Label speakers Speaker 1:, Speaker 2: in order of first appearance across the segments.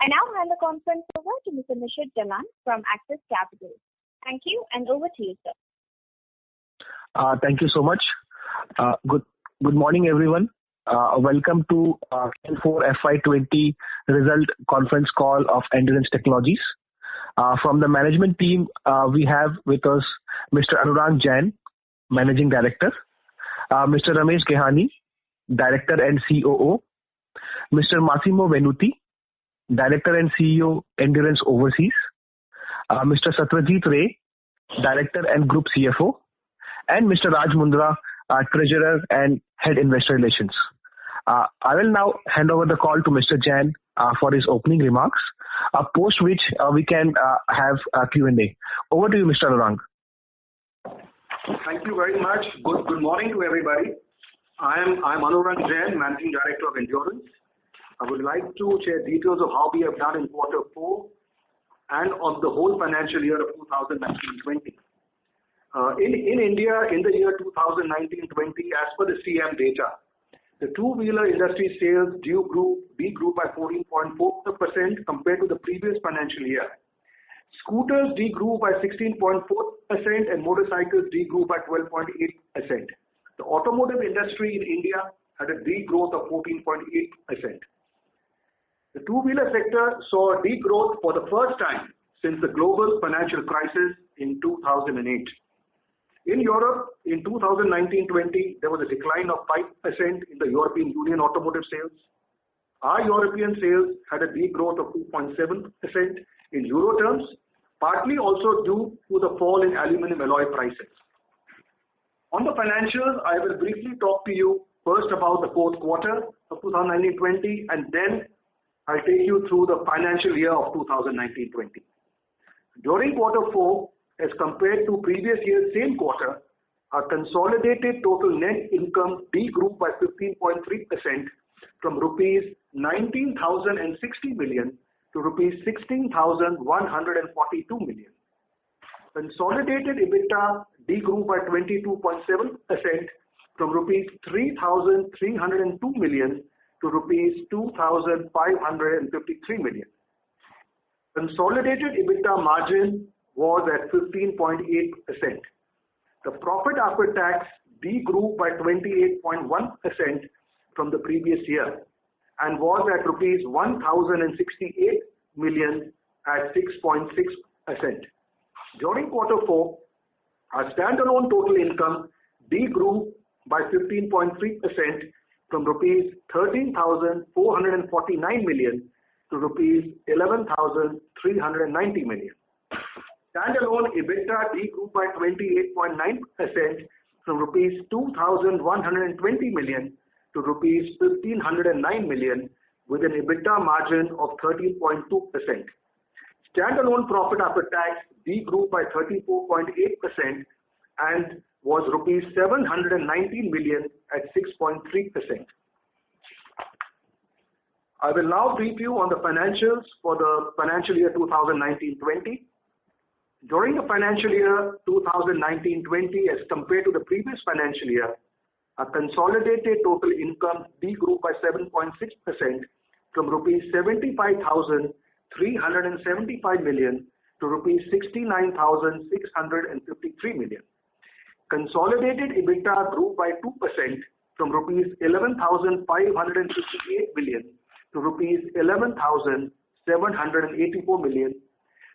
Speaker 1: I now hand the conference over to Mr. Nishit Jalan from Axis Capital. Thank you, and over to you, sir.
Speaker 2: Thank you so much. Good morning, everyone. Welcome to Q4FY20 result conference call of Endurance Technologies. From the management team, we have with us Mr. Anurag Jain, Managing Director, Mr. Ramesh Gehani, Director and COO, Mr. Massimo Venuti, Director and CEO, Endurance Overseas, Mr. Satyajit Ray, Director and Group CFO, and Mr. Raj Mundra, Treasurer and Head Investor Relations. I will now hand over the call to Mr. Jain for his opening remarks, post which we can have a Q&A. Over to you, Mr. Anurag.
Speaker 3: Thank you very much. Good morning to everybody. I'm Anurag Jain, Managing Director of Endurance. I would like to share details of how we have done in Q4 and of the whole financial year of 2019-20. In India, in the year 2019-20, as per the CM data, the two-wheeler industry sales degrew by 14.4% compared to the previous financial year. Scooters degrew by 16.4% and motorcycles degrew by 12.8%. The automotive industry in India had a degrowth of 14.8%. The two-wheeler sector saw a degrowth for the first time since the global financial crisis in 2008. In Europe, in 2019-20, there was a decline of 5% in the European Union automotive sales. Our European sales had a degrowth of 2.7% in euro terms, partly also due to the fall in aluminum alloy prices. On the financials, I will briefly talk to you first about the fourth quarter of 2019-20, and then I'll take you through the financial year of 2019-20. During Q4, as compared to previous year's same quarter, our consolidated total net income degrew by 15.3% from rupees 19,060 million to rupees 16,142 million. Consolidated EBITDA degrew by 22.7% from rupees 3,302 million to rupees 2,553 million. Consolidated EBITDA margin was at 15.8%. The profit after tax degrew by 28.1% from the previous year and was at rupees 1,068 million at 6.6%. During Q4, our standalone total income degrew by 15.3% from rupees 13,449 million to rupees 11,390 million. Standalone EBITDA degrew by 28.9% from rupees 2,120 million to rupees 1,509 million with an EBITDA margin of 13.2%. Standalone profit after tax degrew by 34.8% and was rupees 719 million at 6.3%. I will now brief you on the financials for the financial year 2019-20. During the financial year 2019-20 as compared to the previous financial year, our consolidated total income degrew by 7.6% from rupees 75,375 million to rupees 69,653 million. Consolidated EBITDA grew by 2% from rupees 11,558 million to rupees 11,784 million.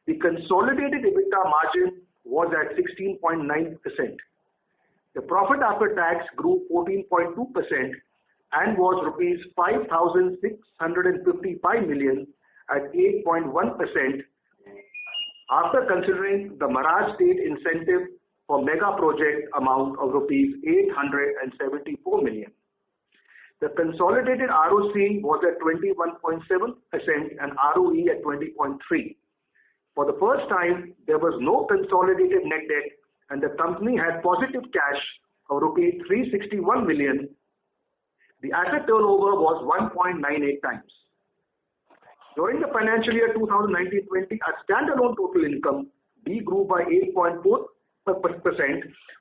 Speaker 3: The consolidated EBITDA margin was at 16.9%. The profit after tax grew 14.2% and was rupees 5,655 million at 8.1% after considering the Maharashtra State incentive for mega project amount of rupees 874 million. The consolidated ROC was at 21.7% and ROE at 20.3%. For the first time, there was no consolidated net debt and the company had positive cash of rupees 361 million. The asset turnover was 1.98 times. During the financial year 2019-20, our standalone total income degrew by 8.4%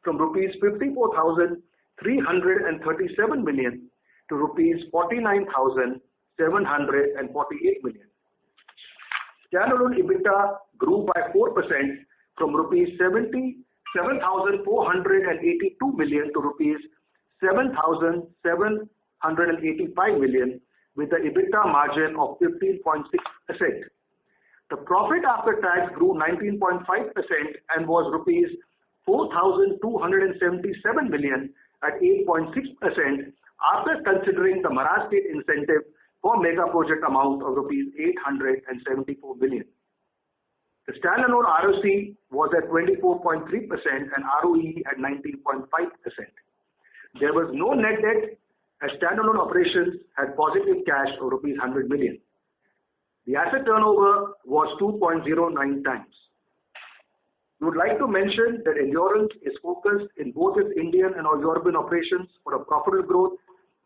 Speaker 3: from rupees 54,337 million to rupees 49,748 million. standalone EBITDA grew by 4% from rupees 7,482 million to rupees 7,785 million with an EBITDA margin of 15.6%. The profit after tax grew 19.5% and was rupees 4,277 million at 8.6% after considering the Maharashtra state incentive for mega project amount of rupees 874 million. The standalone ROC was at 24.3% and ROE at 19.5%. There was no net debt as standalone operations had positive cash of rupees 100 million. The asset turnover was 2.09 times. We would like to mention that Endurance is focused in both its Indian and European operations for a profitable growth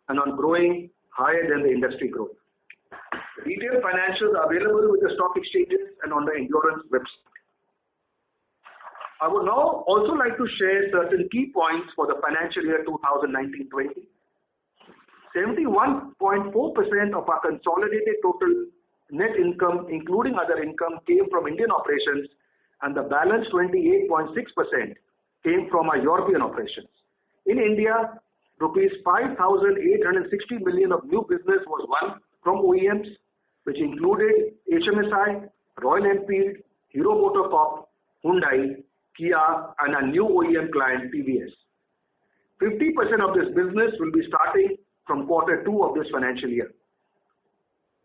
Speaker 3: and on growing higher than the industry growth. Detailed financials are available with the stock exchanges and on the Endurance website. I would now also like to share certain key points for the financial year 2019-20. 71.4% of our consolidated total net income, including other income, came from Indian operations, and the balance 28.6% came from our European operations. In India, rupees 5,860 million of new business was won from OEMs, which included HMSI, Royal Enfield, Hero MotoCorp, Hyundai, Kia, and a new OEM client, TVS. 50% of this business will be starting from Q2 of this financial year.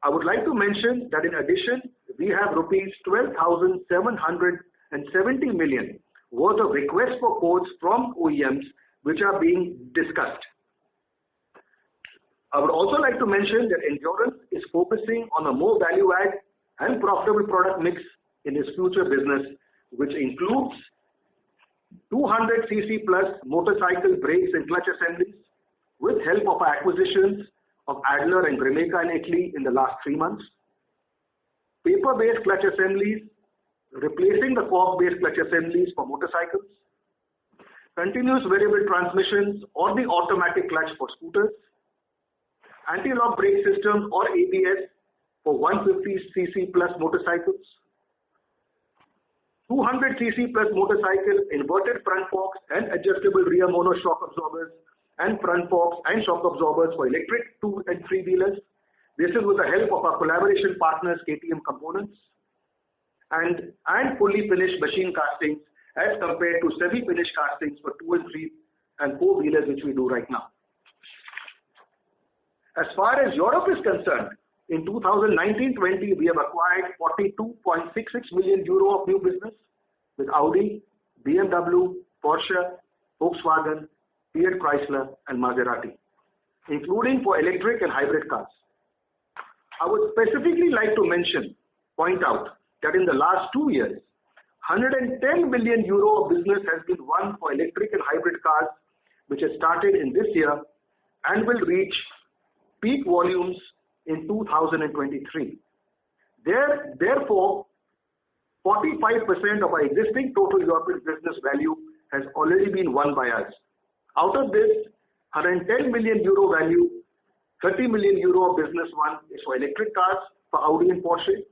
Speaker 3: I would like to mention that in addition, we have rupees 12,770 million worth of requests for quotes from OEMs which are being discussed. I would also like to mention that Endurance is focusing on a more value add and profitable product mix in its future business, which includes 200cc plus motorcycle brakes and clutch assemblies with help of acquisitions of Adler and Grimeca in Italy in the last 3 months. Paper-based clutch assemblies, replacing the cork-based clutch assemblies for motorcycles. Continuous variable transmissions or the automatic clutch for scooters. Anti-lock brake systems or ABS for 150cc plus motorcycles. 200cc plus motorcycle inverted front forks and adjustable rear mono shock absorbers and front forks and shock absorbers for electric 2 and 3 wheelers. This is with the help of our collaboration partners KTM Components, and fully finished machine castings as compared to semi-finished castings for 2 and 3 and 4 wheelers which we do right now. As far as Europe is concerned, in 2019-20 we have acquired 42.66 million euro of new business with Audi, BMW, Porsche, Volkswagen, Fiat Chrysler and Maserati, including for electric and hybrid cars. I would specifically like to point out that in the last 2 years, 110 million euro of business has been won for electric and hybrid cars, which has started in this year and will reach peak volumes in 2023. Therefore, 45% of our existing total European business value has already been won by us. Out of this, 110 million euro value, 30 million euro of business won is for electric cars for Audi and Porsche,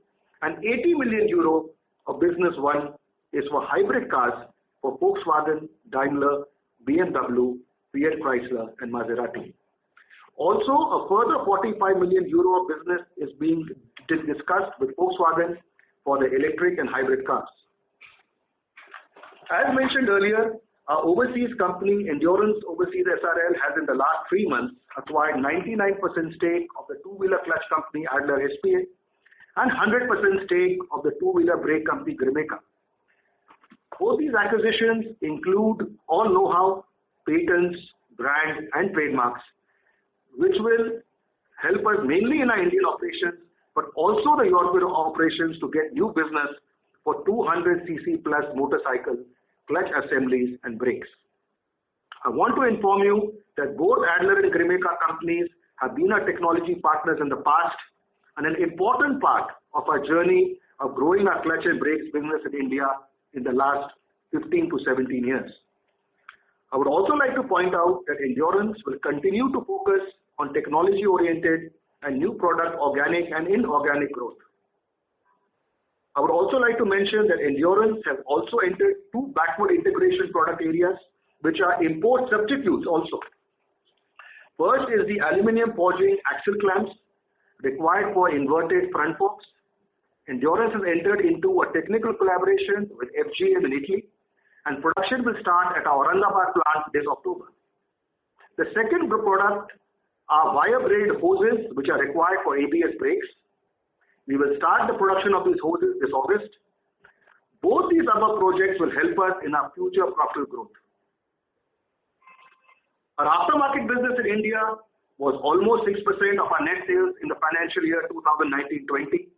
Speaker 3: and 80 million euro of business won is for hybrid cars for Volkswagen, Daimler, BMW, Fiat Chrysler and Maserati. Also, a further 45 million euro of business is being discussed with Volkswagen for the electric and hybrid cars. As mentioned earlier, our overseas company, Endurance Overseas SRL, has in the last 3 months acquired 99% stake of the two-wheeler clutch company Adler SPA and 100% stake of the two-wheeler brake company Grimeca. Both these acquisitions include all know-how, patents, brand and trademarks, which will help us mainly in our Indian operations, but also the European operations to get new business for 200cc plus motorcycle clutch assemblies and brakes. I want to inform you that both Adler and Grimeca companies have been our technology partners in the past and an important part of our journey of growing our clutch and brakes business in India in the last 15 to 17 years. I would also like to point out that Endurance will continue to focus on technology-oriented and new product organic and inorganic growth. I would also like to mention that Endurance has also entered two backward integration product areas, which are import substitutes also. First is the aluminum forging axle clamps required for inverted front forks. Endurance has entered into a technical collaboration with FGM in Italy, and production will start at our Aurangabad plant this October. The second product are wire braid hoses, which are required for ABS brakes. We will start the production of these hoses this August. Both these other projects will help us in our future profitable growth. Our aftermarket business in India was almost 6% of our net sales in the financial year 2019-20.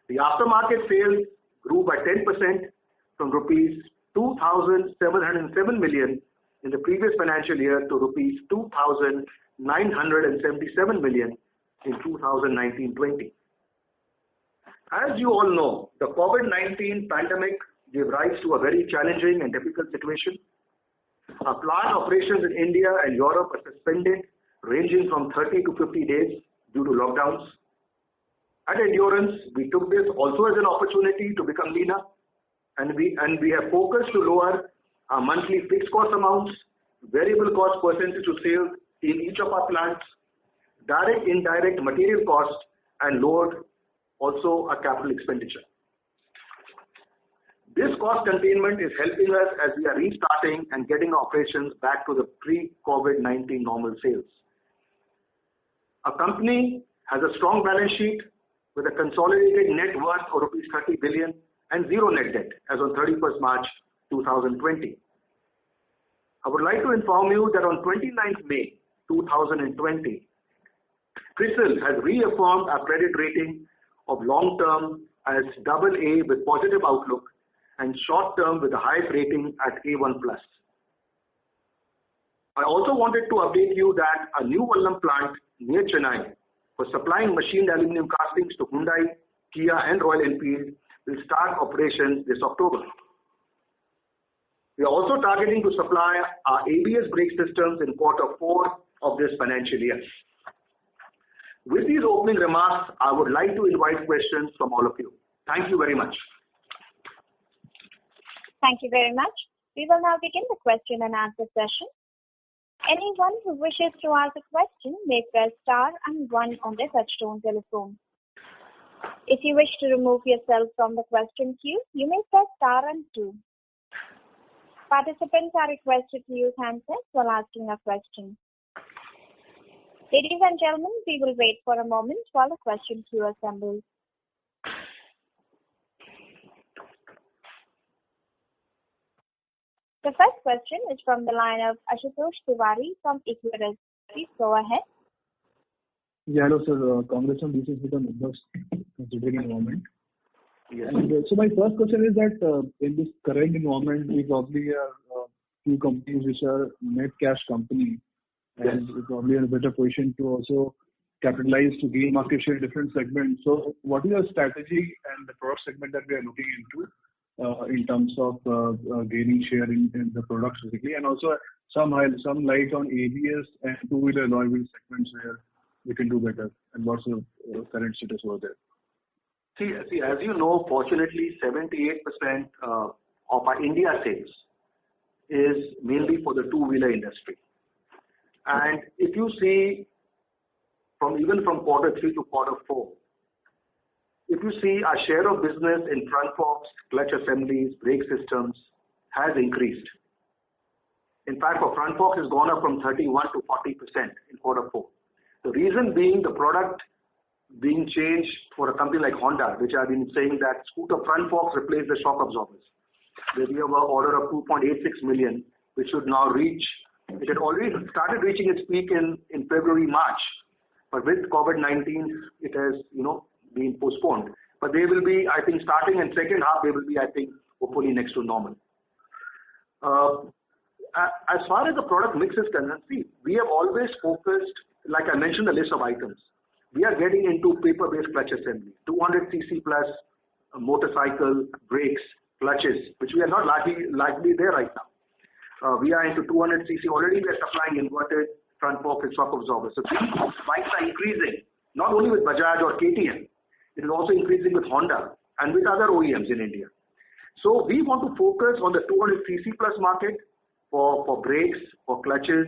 Speaker 3: The aftermarket sales grew by 10% from rupees 2,707 million in the previous financial year to rupees 2,977 million in 2019-20. As you all know, the COVID-19 pandemic gave rise to a very challenging and difficult situation. Our plant operations in India and Europe are suspended, ranging from 30 to 50 days due to lockdowns. At Endurance, we took this also as an opportunity to become leaner, and we have focused to lower our monthly fixed cost amounts, variable cost percentage to sales in each of our plants, direct, indirect material cost, and lowered also our capital expenditure. This cost containment is helping us as we are restarting and getting operations back to the pre-COVID-19 normal sales. Our company has a strong balance sheet with a consolidated net worth of rupees 30 billion and zero net debt as on 31st March 2020. I would like to inform you that on 29th May 2020, CRISIL has reaffirmed our credit rating of long-term as AA with positive outlook and short-term with a high rating at A1+. I also wanted to update you that a new Vallam plant near Chennai for supplying machined aluminum castings to Hyundai, Kia and Royal Enfield will start operations this October. We are also targeting to supply our ABS brake systems in Q4 of this financial year. With these opening remarks, I would like to invite questions from all of you. Thank you very much.
Speaker 1: Thank you very much. We will now begin the question and answer session. Anyone who wishes to ask a question may press star and 1 on their touchtone telephone. If you wish to remove yourself from the question queue, you may press star and 2. Participants are requested to use handsets while asking a question. Ladies and gentlemen, we will wait for a moment while the question queue assembles. The first question is from the line of Ashutosh Tiwari from Equirus. Please go ahead.
Speaker 4: Yeah, hello sir. Congrats on this with the numbers considering environment.
Speaker 3: Yes.
Speaker 4: And so my first question is that in this current environment, we probably have few companies which are net cash company, and we're probably in a better position to also capitalize to gain market share in different segments. So what is your strategy and the product segment that we are looking into in terms of gaining share in the products basically, and also some light on ABS and two-wheeler alloy wheel segments where we can do better, and what's the current status over there?
Speaker 3: See, as you know, fortunately, 78% of our India sales is mainly for the two-wheeler industry. And if you see, even from Q3 to Q4, if you see our share of business in front forks, clutch assemblies, brake systems has increased. In fact, for front forks has gone up from 31 to 40% in Q4. The reason being the product being changed for a company like Honda, which I've been saying that scooter front forks replace the shock absorbers. We have an order of 2.86 million, which should now reach, it had already started reaching its peak in February, March. But with COVID-19, it has, been postponed. But they will be, I think, starting in second half, they will be, I think, hopefully next to normal. As far as the product mix is concerned, see, we have always focused, like I mentioned, the list of items. We are getting into paper-based clutch assembly, 200cc plus motorcycle, brakes, clutches, which we are not largely there right now. We are into 200cc. Already we are supplying inverted front fork and shock absorbers. So these bikes are increasing, not only with Bajaj or KTM, it is also increasing with Honda and with other OEMs in India. So we want to focus on the 200cc plus market for brakes, for clutches,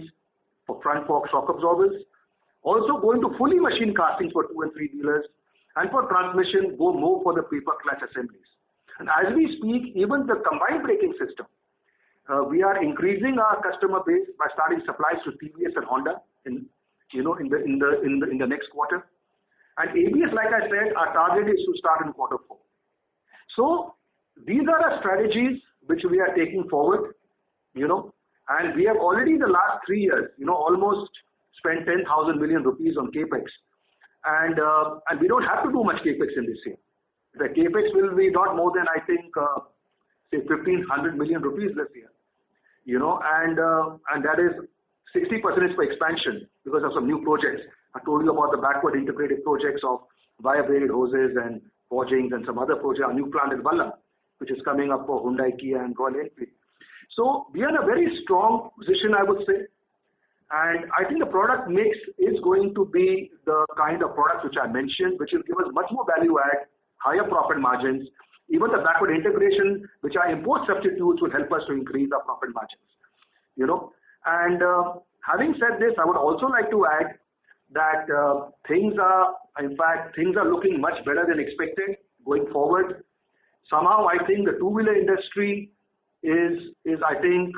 Speaker 3: for front fork shock absorbers. Also go into fully machined castings for 2 and 3 wheelers, and for transmission go more for the paper clutch assemblies. And as we speak, even the combined braking system, we are increasing our customer base by starting supplies to TVS and Honda in the next quarter. And ABS, like I said, our target is to start in quarter 4. So these are our strategies which we are taking forward, and we have already in the last 3 years, almost spent 10,000 million rupees on capex, and we don't have to do much capex in this year. The capex will be not more than, I think, say 1,500 million rupees this year, and that is 60% is for expansion because of some new projects. I told you about the backward integrated projects of wire braided hoses and forgings and some other project, a new plant in Vallam, which is coming up for Hyundai, Kia and Royal Enfield. So we are in a very strong position, I would say. And I think the product mix is going to be the kind of products which I mentioned, which will give us much more value add, higher profit margins. Even the backward integration, which are import substitutes, will help us to increase our profit margins. And having said this, I would also like to add that things are looking much better than expected going forward. Somehow I think the two-wheeler industry is I think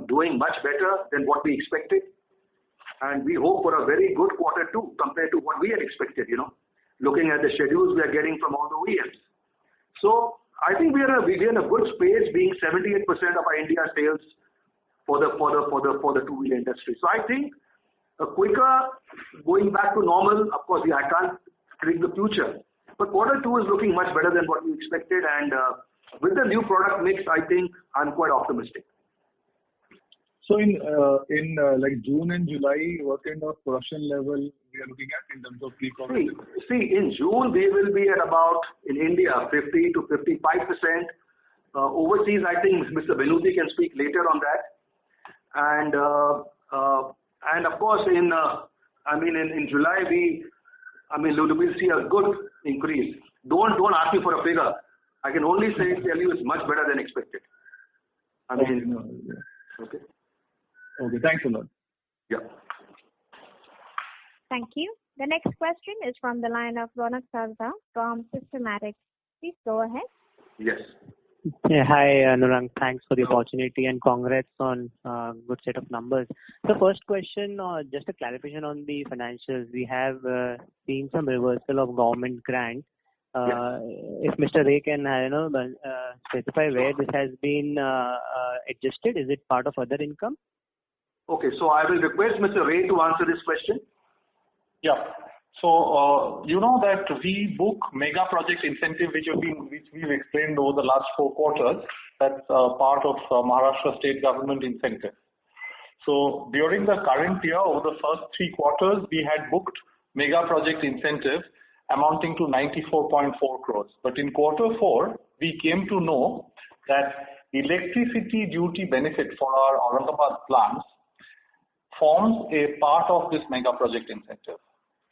Speaker 3: doing much better than what we expected, and we hope for a very good quarter 2 compared to what we had expected, looking at the schedules we are getting from all the OEMs. So I think we are in a good space, being 78% of our India sales for the two-wheeler industry. So I think a quicker going back to normal. Of course, I can't predict the future, but quarter 2 is looking much better than what we expected, and with the new product mix, I think I'm quite optimistic.
Speaker 4: So in like June and July, what kind of production level we are looking at in terms of pre-COVID?
Speaker 3: See, in June we will be at about, in India, 50 to 55%. Overseas, I think Mr. Venuti can speak later on that. And of course, in July we'll see a good increase. Don't ask me for a figure. I can only tell you it's much better than expected. Okay.
Speaker 4: Okay, thanks a lot.
Speaker 3: Yeah.
Speaker 1: Thank you. The next question is from the line of Ronak Sarda from Systematic. Please go ahead.
Speaker 3: Yes.
Speaker 5: Yeah, hi Anurang. Thanks for the opportunity and congrats on good set of numbers. So first question, just a clarification on the financials. We have seen some reversal of government grant. If Mr. Ray can specify where this has been adjusted, is it part of other income?
Speaker 3: Okay, so I will request Mr. Ray to answer this question.
Speaker 6: Yeah. So you know that we book mega project incentive which we've explained over the last 4 quarters. That's part of Maharashtra state government incentive. So during the current year, over the first 3 quarters, we had booked mega project incentive amounting to 94.4 crores. But in quarter 4, we came to know that electricity duty benefit for our Aurangabad plants forms a part of this mega project incentive.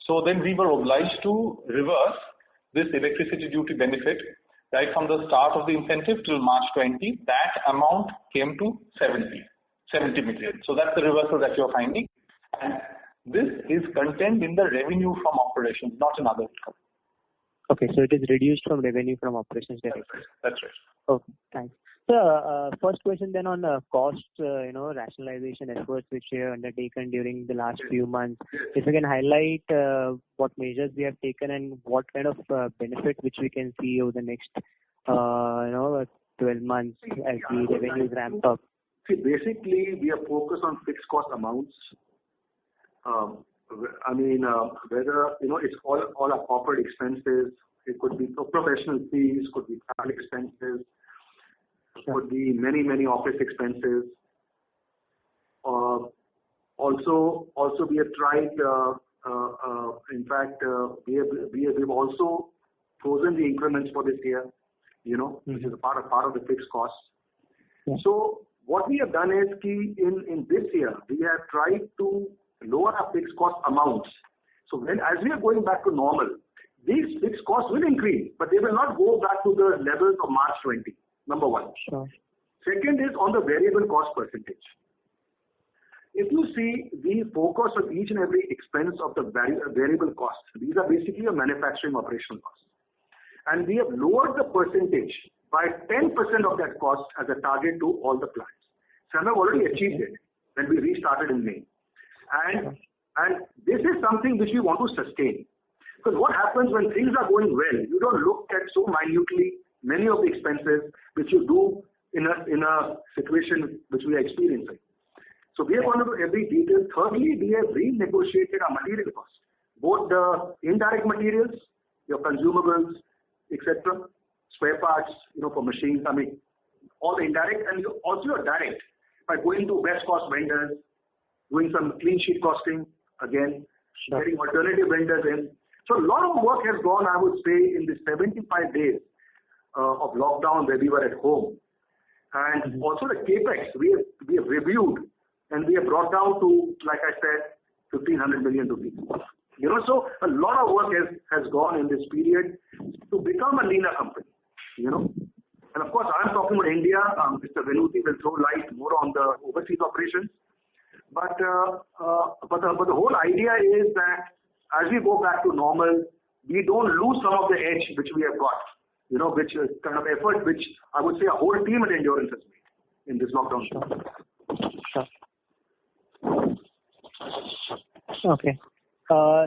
Speaker 6: So then we were obliged to reverse this electricity duty benefit right from the start of the incentive till March 20. That amount came to 70 million. So that's the reversal that you're finding. And this is contained in the revenue from operations, not in other income.
Speaker 5: Okay, so it is reduced from revenue from operations directly.
Speaker 6: That's right.
Speaker 5: Okay, thanks. So first question then on cost, rationalization efforts which you have undertaken during the last few months. If you can highlight what measures we have taken and what kind of benefit which we can see over the next 12 months as the revenues ramp up.
Speaker 3: See, basically we are focused on fixed cost amounts. Whether it's all our corporate expenses, it could be professional fees, could be travel expenses, could be many office expenses. Also we have tried. We've also frozen the increments for this year. Which is a part of the fixed costs. Yeah. So what we have done is in this year we have tried to lower our fixed cost amounts. So as we are going back to normal, these fixed costs will increase, but they will not go back to the levels of March 20, number one.
Speaker 5: Sure.
Speaker 3: Second is on the variable cost percentage. If you see the focus of each and every expense of the variable costs, these are basically a manufacturing operational cost. And we have lowered the percentage by 10% of that cost as a target to all the plants. So we have already achieved it when we restarted in May. And this is something which we want to sustain. Because what happens when things are going well, you don't look at so minutely many of the expenses which you do in a situation which we are experiencing. So we have gone into every detail. Thirdly, we have renegotiated our material costs, both the indirect materials, your consumables, etc., spare parts, for machines. I mean, all the indirect and also your direct by going to best cost vendors, doing some clean sheet costing again, getting alternative vendors in. So a lot of work has gone, I would say, in the 75 days of lockdown where we were at home. And also the capex, we have reviewed and we have brought down to, like I said, 1,500 million rupees. So a lot of work has gone in this period to become a leaner company. And of course, I'm talking about India. Mr. Venuti will throw light more on the overseas operations. But the whole idea is that as we go back to normal, we don't lose some of the edge which we have got, which is kind of effort which I would say a whole team at Endurance has made in this lockdown.
Speaker 5: Sure. Okay.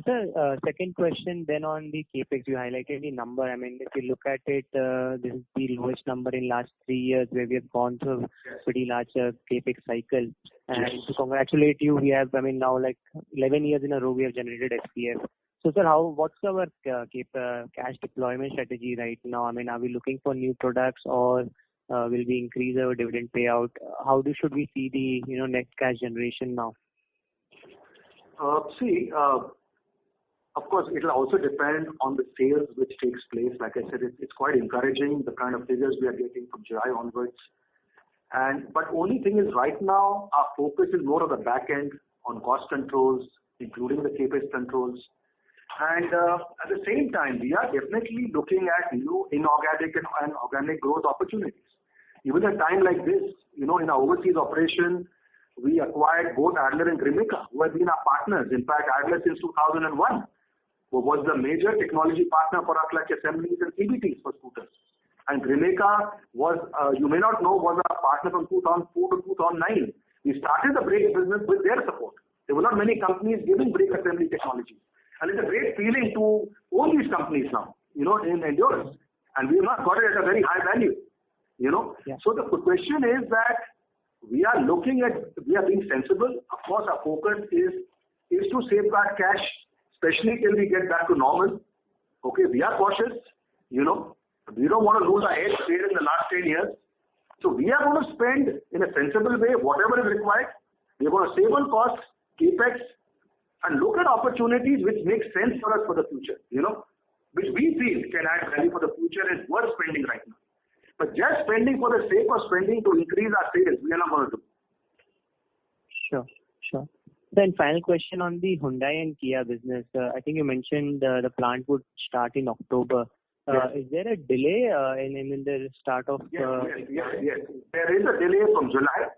Speaker 5: Sir, second question then on the capex, you highlighted the number. I mean, if you look at it, this is the lowest number in last 3 years where we have gone through pretty large capex cycle. And to congratulate you, we have, now like 11 years in a row we have generated SPF. So sir, what's our cash deployment strategy right now? I mean, are we looking for new products or will we increase our dividend payout? How should we see the net cash generation now?
Speaker 3: Of course, it will also depend on the sales which takes place. Like I said, it's quite encouraging, the kind of figures we are getting from July onwards. But only thing is right now, our focus is more on the back end, on cost controls, including the capex controls. And at the same time, we are definitely looking at new inorganic and organic growth opportunities. Even at a time like this, in our overseas operation, we acquired both Adler and Grimeca, who have been our partners. In fact, Adler since 2001 was the major technology partner for our clutch assemblies and CBTs for scooters. And Grimeca was, you may not know, was our partner from 2004 to 2009. We started the brake business with their support. There were not many companies giving brake assembly technology. And it's a great feeling to own these companies now, in Endurance. And we have not got it at a very high value, Yeah. So the question is that we are being sensible. Of course, our focus is to safeguard cash, especially till we get back to normal. Okay, we are cautious, We don't want to lose our edge here in the last 10 years. So we are going to spend in a sensible way whatever is required. We are going to save on costs, capex, and look at opportunities which make sense for us for the future, which we feel can add value for the future and worth spending right now. But just spending for the sake of spending to increase our sales, we are not going to do.
Speaker 5: Sure. Then final question on the Hyundai and Kia business. I think you mentioned the plant would start in October.
Speaker 3: Yes.
Speaker 5: Is there a delay in the start of?
Speaker 3: Yes. There is a delay from July.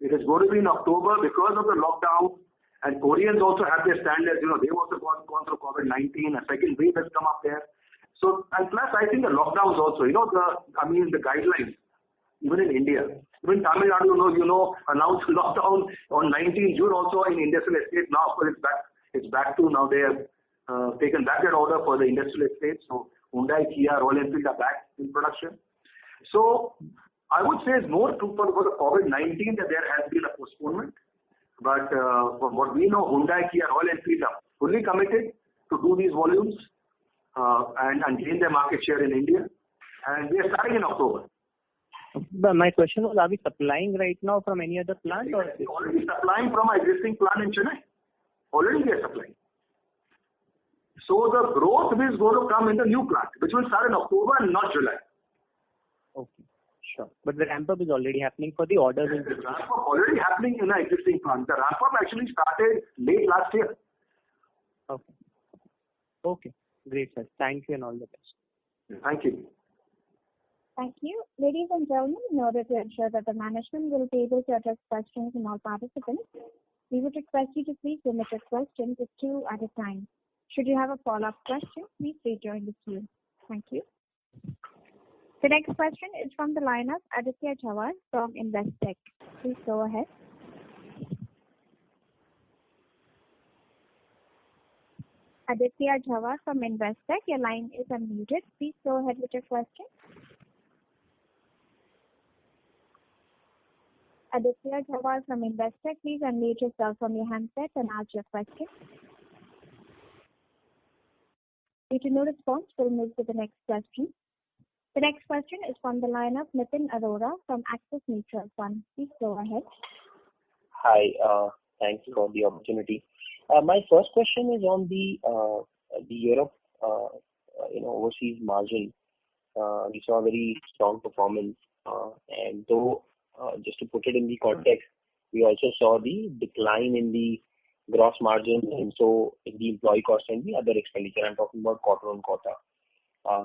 Speaker 3: It is going to be in October because of the lockdown. And Koreans also have their standards. They've also gone through COVID-19. A second wave has come up there. So, and plus, I think the lockdowns also, the guidelines, even in India, even Tamil Nadu, announced lockdown on 19 June also in industrial estate. Now, of course, it's back to now they have taken back that order for the industrial estate. So, Hyundai, Kia, Royal Enfield are back in production. So, I would say it's more for the COVID-19 that there has been a postponement. But from what we know, Hyundai, Kia, Royal Enfield are fully committed to do these volumes. And gain their market share in India. And we are starting in October.
Speaker 5: But my question was, are we supplying right now from any other plant?
Speaker 3: We are already supplying from our existing plant in Chennai. Already we are supplying. So the growth is going to come in the new plant, which will start in October and not July.
Speaker 5: Okay, sure. But the ramp-up is already happening for the orders.
Speaker 3: The ramp-up already happening in our existing plant. The ramp-up actually started late last year.
Speaker 5: Okay. Great, sir. Thank you and all the best.
Speaker 3: Thank you.
Speaker 1: Thank you. Ladies and gentlemen, in order to ensure that the management will be able to address questions from all participants, we would request you to please limit your question to 2 at a time. Should you have a follow-up question, please rejoin the queue. Thank you. The next question is from the line of Aditya Jhawar from Investec. Please go ahead. Aditya Jhawar from Investec, your line is unmuted. Please go ahead with your question. Aditya Jhawar from Investec, please unmute yourself from your handset and ask your question. Due to no response, we'll move to the next question. The next question is from the line of Nitin Arora from Axis Mutual Fund. Please go ahead.
Speaker 7: Hi, thanks for the opportunity. My first question is on the Europe, overseas margin. We saw a very strong performance, and though just to put it in the context, we also saw the decline in the gross margin and so in the employee cost and the other expenditure. I'm talking about quarter on quarter.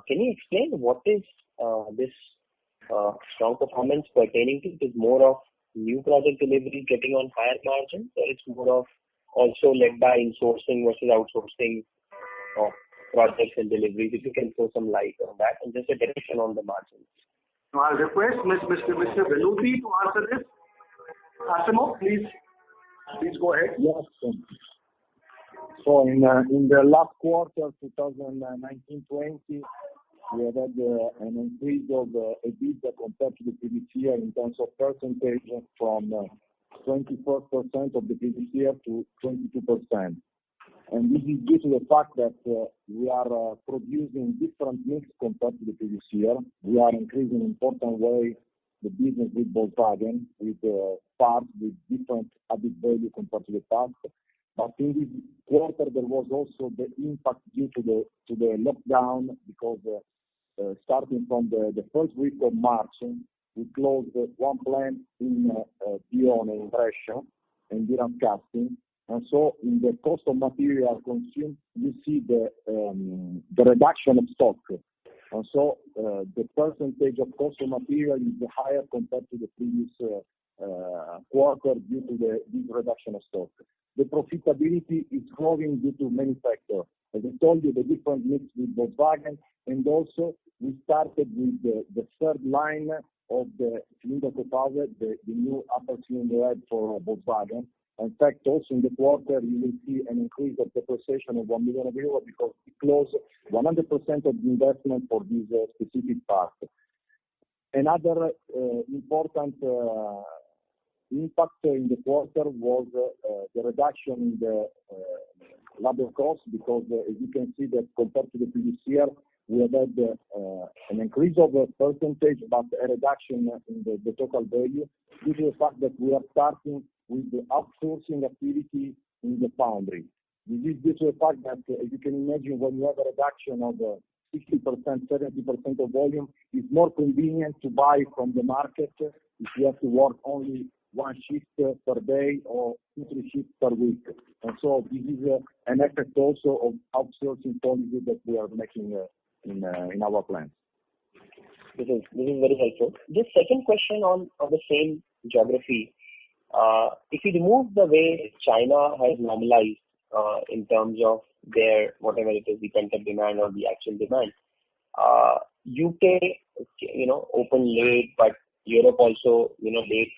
Speaker 7: Can you explain what is this strong performance pertaining to? It is more of new project delivery getting on higher margins, or it's more of also led by insourcing versus outsourcing of projects and deliveries? If you can throw some light on that and just a direction on the margins.
Speaker 3: Now, I'll request Mr. Venuti to answer this. Asimo, please go ahead.
Speaker 8: Yes. So in the last quarter, 2019-20, we had an increase of EBITDA compared to the previous year in terms of percentage from 24% of the previous year to 22%. And this is due to the fact that we are producing different mix compared to the previous year. We are increasing in an important way the business with Volkswagen, with parts with different added value compared to the past. But in this quarter, there was also the impact due to the lockdown, because starting from the first week of March, we closed one plant in Lione, in Brescia, and Milan casting. And so in the cost of material consumed, you see the reduction of stock. And so the percentage of cost of material is higher compared to the previous quarter due to this reduction of stock. The profitability is growing due to many factors. As I told you, the different mix with Volkswagen, and also we started with the third line of the cylinder power, the new upper cylinder head for Volkswagen. In fact, also in the quarter, you will see an increase of depreciation of 1 million euros because we closed 100% of the investment for this specific part. Another important impact in the quarter was the reduction in the labor cost, because as you can see that compared to the previous year, we have had an increase of a percentage, but a reduction in the total value due to the fact that we are starting with the outsourcing activity in the foundry. This is due to the fact that, as you can imagine, when you have a reduction of 60%, 70% of volume, it's more convenient to buy from the market if you have to work only one shift per day or 2-3 shifts per week. And so this is an effect also of outsourcing policy that we are making in our plants.
Speaker 7: This is very helpful. Just second question on the same geography. If you remove the way China has normalized in terms of their, whatever it is, the pent-up demand or the actual demand, UK, opened late, but Europe also, late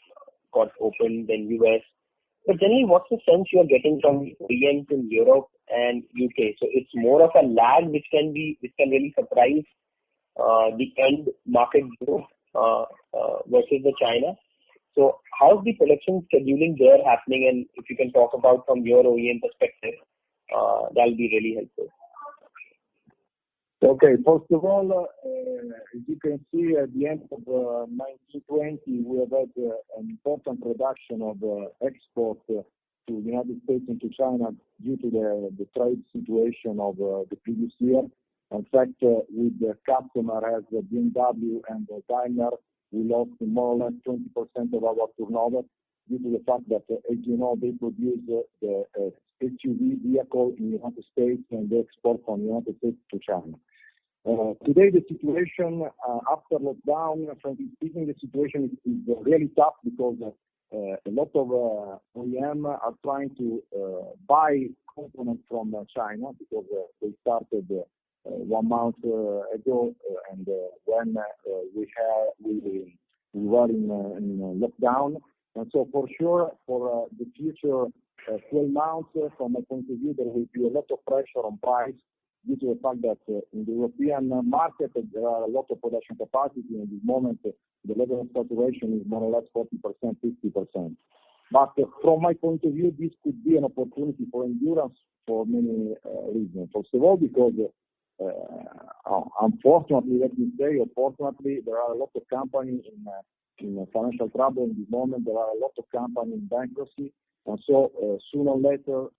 Speaker 7: got opened, then US. But generally, what's the sense you are getting from OEMs in Europe and UK? So it's more of a lag which can really surprise the end market growth versus the China. So how's the production scheduling there happening? And if you can talk about from your OEM perspective, that'll be really helpful.
Speaker 8: Okay, first of all, as you can see, at the end of 1920, we have had an important reduction of export to the United States and to China due to the trade situation of the previous year. In fact, with the customer as BMW and Daimler, we lost more or less 20% of our turnover. due to the fact that, as you know, they produce the SUV vehicle in the United States and they export from the United States to China. Today, the situation after lockdown, frankly speaking, the situation is really tough because a lot of OEM are trying to buy components from China because they started 1 month ago, and when we were in lockdown. And so for sure, for the future 12 months, from my point of view, there will be a lot of pressure on price due to the fact that in the European market there are a lot of production capacity. In this moment, the level of saturation is more or less 40%, 50%. But from my point of view, this could be an opportunity for Endurance for many reasons. First of all, because unfortunately, let me say, unfortunately, there are a lot of companies in financial trouble in this moment. There are a lot of companies in bankruptcy, and so sooner or later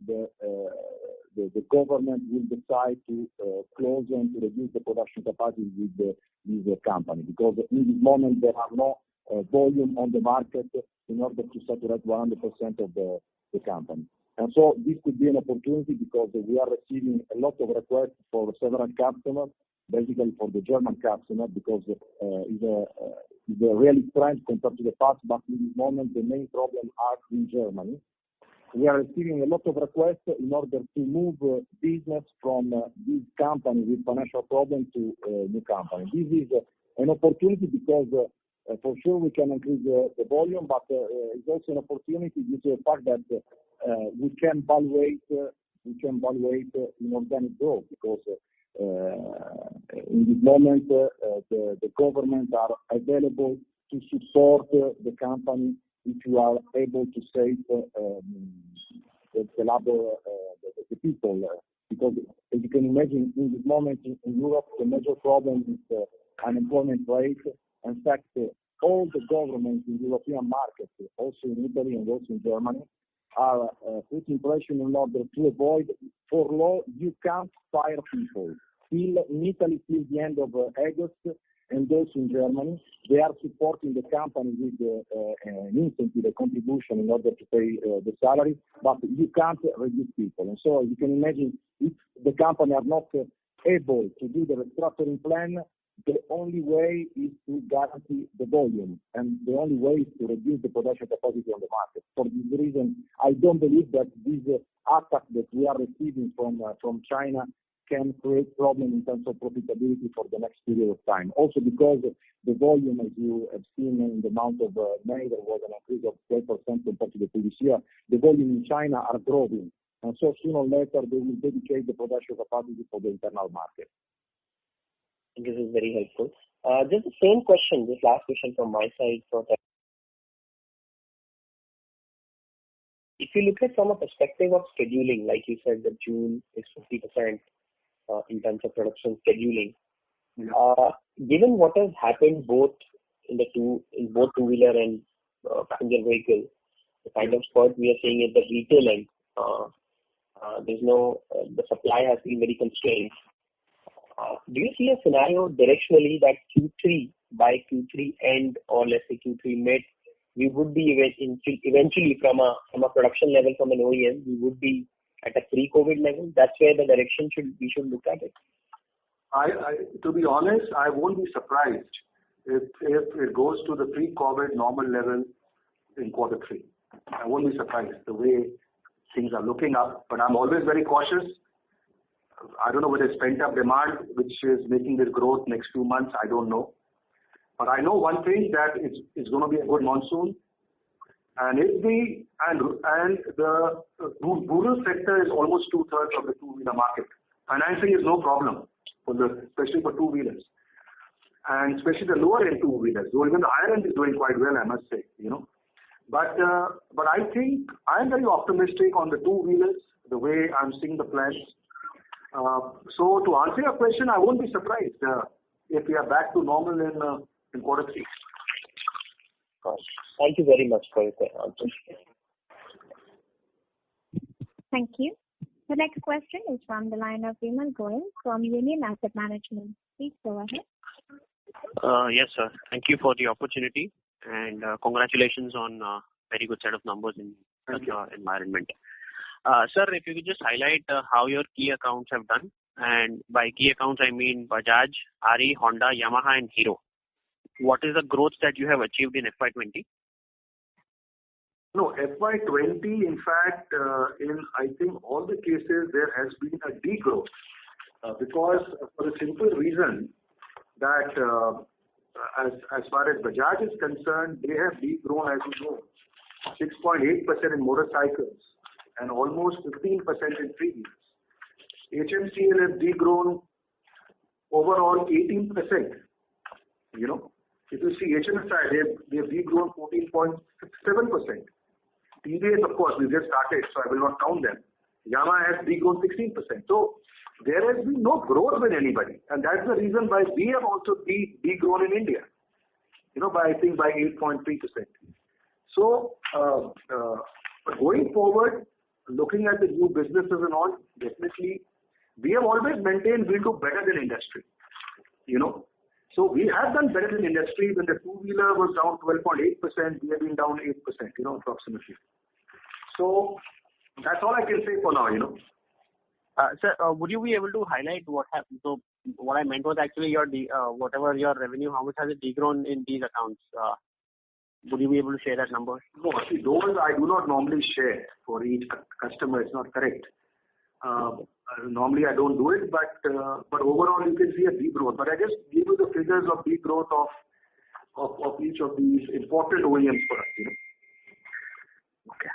Speaker 8: the government will decide to close and to reduce the production capacity with these companies, because in this moment there are no volume on the market in order to saturate 100% of the company. And so this could be an opportunity because we are receiving a lot of requests for several customers, basically for the German customer, because it's a really strength compared to the past, but in this moment the main problem are in Germany. We are receiving a lot of requests in order to move business from this company with financial problems to new company. This is an opportunity because for sure we can increase the volume, but it's also an opportunity due to the fact that we can evaluate inorganic growth, because in this moment the government are available to support the company if you are able to save the labor, the people, because as you can imagine, in this moment in Europe, the major problem is the unemployment rate. In fact, all the governments in the European market, also in Italy and also in Germany, are putting pressure in order to avoid, for law, you can't fire people. Still, in Italy, till the end of August, and also in Germany, they are supporting the company with an incentive, a contribution in order to pay the salary, but you can't reduce people. And so you can imagine if the company are not able to do the restructuring plan, the only way is to guarantee the volume, and the only way is to reduce the production capacity on the market. For this reason, I don't believe that this attack that we are receiving from China can create problems in terms of profitability for the next period of time. Also because the volume, as you have seen in the month of May, there was an increase of 12% compared to the previous year. The volume in China are growing, and so sooner or later they will dedicate the production capacity for the internal market.
Speaker 7: This is very helpful. Just the same question, this last question from my side. If you look at from a perspective of scheduling, like you said, that June is 50% in terms of production scheduling. Given what has happened both in both two-wheeler and passenger vehicle, the kind of spurt we are seeing at the retail end, the supply has been very constrained. Do you see a scenario directionally that by Q3 end, or let's say Q3 mid, we would be eventually from a production level from an OEM, we would be at a pre-COVID level? That's where the direction we should look at it.
Speaker 3: To be honest, I won't be surprised if it goes to the pre-COVID normal level in Q3. I won't be surprised the way things are looking up, but I'm always very cautious. I don't know whether it's pent-up demand which is making this growth next 2 months. I don't know. But I know one thing, that it's going to be a good monsoon. And the rural sector is almost 2/3 of the two-wheeler market. Financing is no problem, especially for two-wheelers. And especially the lower end two-wheelers. So even the higher end is doing quite well, I must say, But I think I'm very optimistic on the two-wheelers, the way I'm seeing the plans. So to answer your question, I won't be surprised if we are back to normal in Q3.
Speaker 7: Thank you very much for your answer.
Speaker 1: Thank you. The next question is from the line of Vimal Goyal from Union Asset Management. Please go ahead.
Speaker 9: Yes, sir. Thank you for the opportunity, and congratulations on very good set of numbers in such an environment. Sir, if you could just highlight how your key accounts have done, and by key accounts I mean Bajaj, RE, Honda, Yamaha and Hero. What is the growth that you have achieved in FY20?
Speaker 3: No, FY20, in fact, in I think all the cases there has been a degrowth because for the simple reason that as far as Bajaj is concerned, they have degrown, as you know, 6.8% in motorcycles and almost 15% in three-wheelers. HMCL has degrown overall 18%. You know, if you see HMSI, they have degrown 14.7%. TVS, of course, we just started, so I will not count them. Yamaha has degrown 16%. So there has been no growth with anybody, and that's the reason why we have also degrown in India. You know, I think by 8.3%. So but going forward, looking at the new businesses and all, definitely we have always maintained we'll do better than industry. You know, so we have done better than industry. When the two-wheeler was down 12.8%, we have been down 8%. You know, approximately. So that's all I can say for now. You know.
Speaker 9: Sir, would you be able to highlight what happened? So what I meant was actually your whatever your revenue, how much has it degrown in these accounts? Would you be able to share that number?
Speaker 3: No, see, those I do not normally share for each customer. It's not correct. Normally I don't do it, but overall you can see a degrowth. But I just give you the figures of degrowth of each of these important OEMs for us. You know. Okay.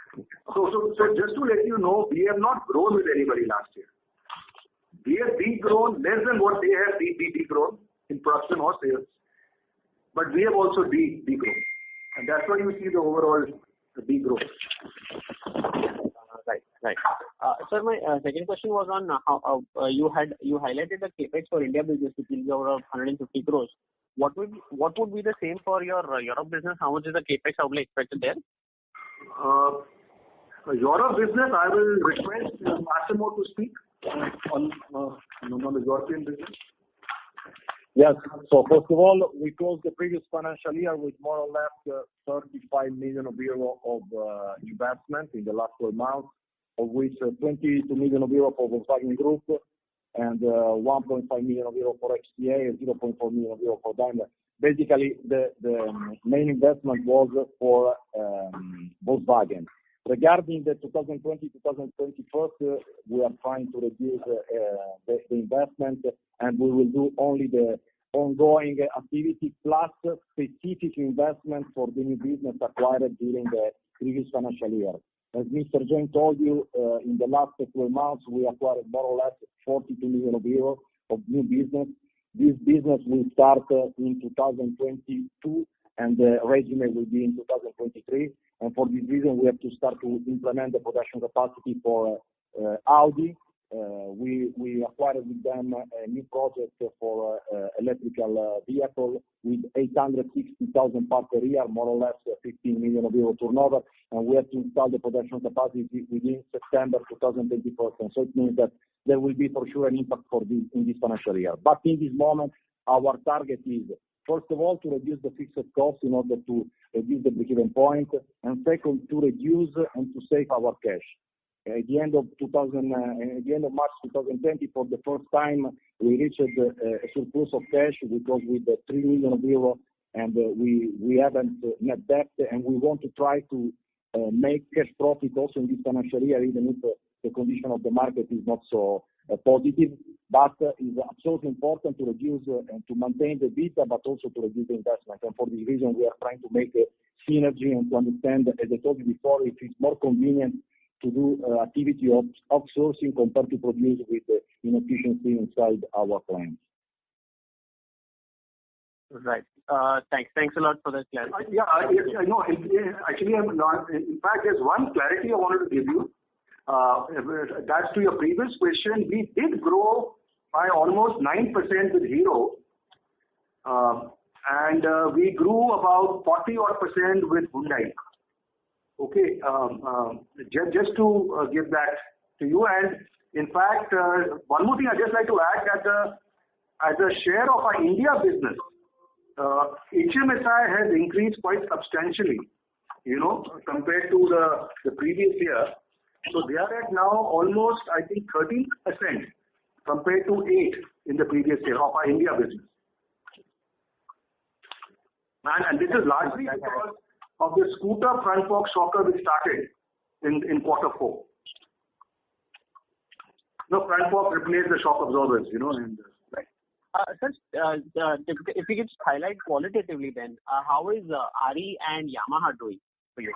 Speaker 3: So just to let you know, we have not grown with anybody last year. We have degrown less than what they have degrown in production or sales. But we have also degrown. And that's why you see the overall degrowth.
Speaker 9: Right. Sir, my second question was on how you highlighted the capex for India business, which will be around 150 crores. What would be the same for your Europe business? How much is the capex outlay expected there?
Speaker 3: Europe business, I will request Massimo to speak on the European business.
Speaker 8: Yes. So first of all, we closed the previous financial year with more or less 35 million euro of investment in the last 12 months, of which 22 million euro for Volkswagen Group and 1.5 million euro for XTA and 0.4 million euro for Daimler. Basically, the main investment was for Volkswagen. Regarding the 2020-2021, we are trying to reduce the investment, and we will do only the ongoing activity plus specific investment for the new business acquired during the previous financial year. As Mr. Jain told you, in the last 12 months, we acquired more or less 42 million euros of new business. This business will start in 2022, and the resume will be in 2023. And for this reason, we have to start to implement the production capacity for Audi. We acquired with them a new project for electrical vehicle with 860,000 parts per year, more or less 15 million euro turnover, and we have to install the production capacity within September 2024. And so it means that there will be for sure an impact for this in this financial year. But in this moment, our target is, first of all, to reduce the fixed costs in order to reduce the break-even point, and second, to reduce and to save our cash. At the end of March 2020, for the first time, we reached a surplus of cash, which was with 3 million euro, and we haven't net debt, and we want to try to make cash profit also in this financial year, even if the condition of the market is not so positive. But it's absolutely important to reduce and to maintain the beta, but also to reduce the investment. And for this reason, we are trying to make a synergy and to understand, as I told you before, if it's more convenient to do activity of outsourcing compared to produce with inefficiency inside our plants.
Speaker 9: Right. Thanks a lot for that clarity.
Speaker 3: Yeah, I know. Actually, I'm not. In fact, there's one clarity I wanted to give you. That's to your previous question. We did grow by almost 9% with Hero, and we grew about 40% with Hyundai. Okay, just to give that to you. And in fact, one more thing I'd just like to add, that as a share of our India business, HMSI has increased quite substantially compared to the previous year. So they are at now almost, I think, 13% compared to 8% in the previous year of our India business. And this is largely because of the scooter front fork shocker which started in Q4. Front fork replaced the shock absorbers, and right.
Speaker 9: Sir, if you could highlight qualitatively then, how is RE and Yamaha doing for you?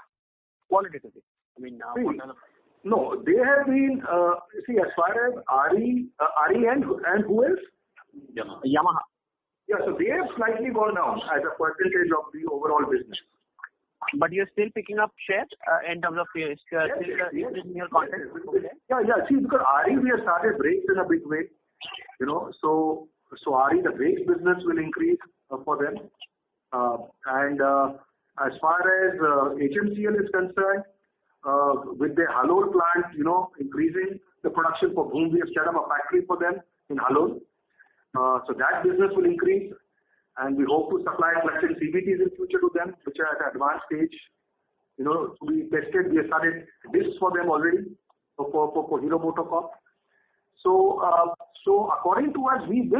Speaker 9: Qualitatively. I mean,
Speaker 3: No, they have been, as far as RE and who else?
Speaker 9: Yamaha.
Speaker 3: Yeah, so they have slightly gone down as a percentage of the overall business.
Speaker 9: But you're still picking up shares in terms of increasing your content?
Speaker 3: Yeah. See, because RE, we have started brakes in a big way. So RE, the brakes business will increase for them. And as far as HMCL is concerned, with the Halol plant, increasing the production for whom we have set up a factory for them in Halol. So that business will increase, and we hope to supply clutch and CVTs in future to them, which are at an advanced stage. To be tested. We have started discs for them already for Hero MotoCorp. So according to us, we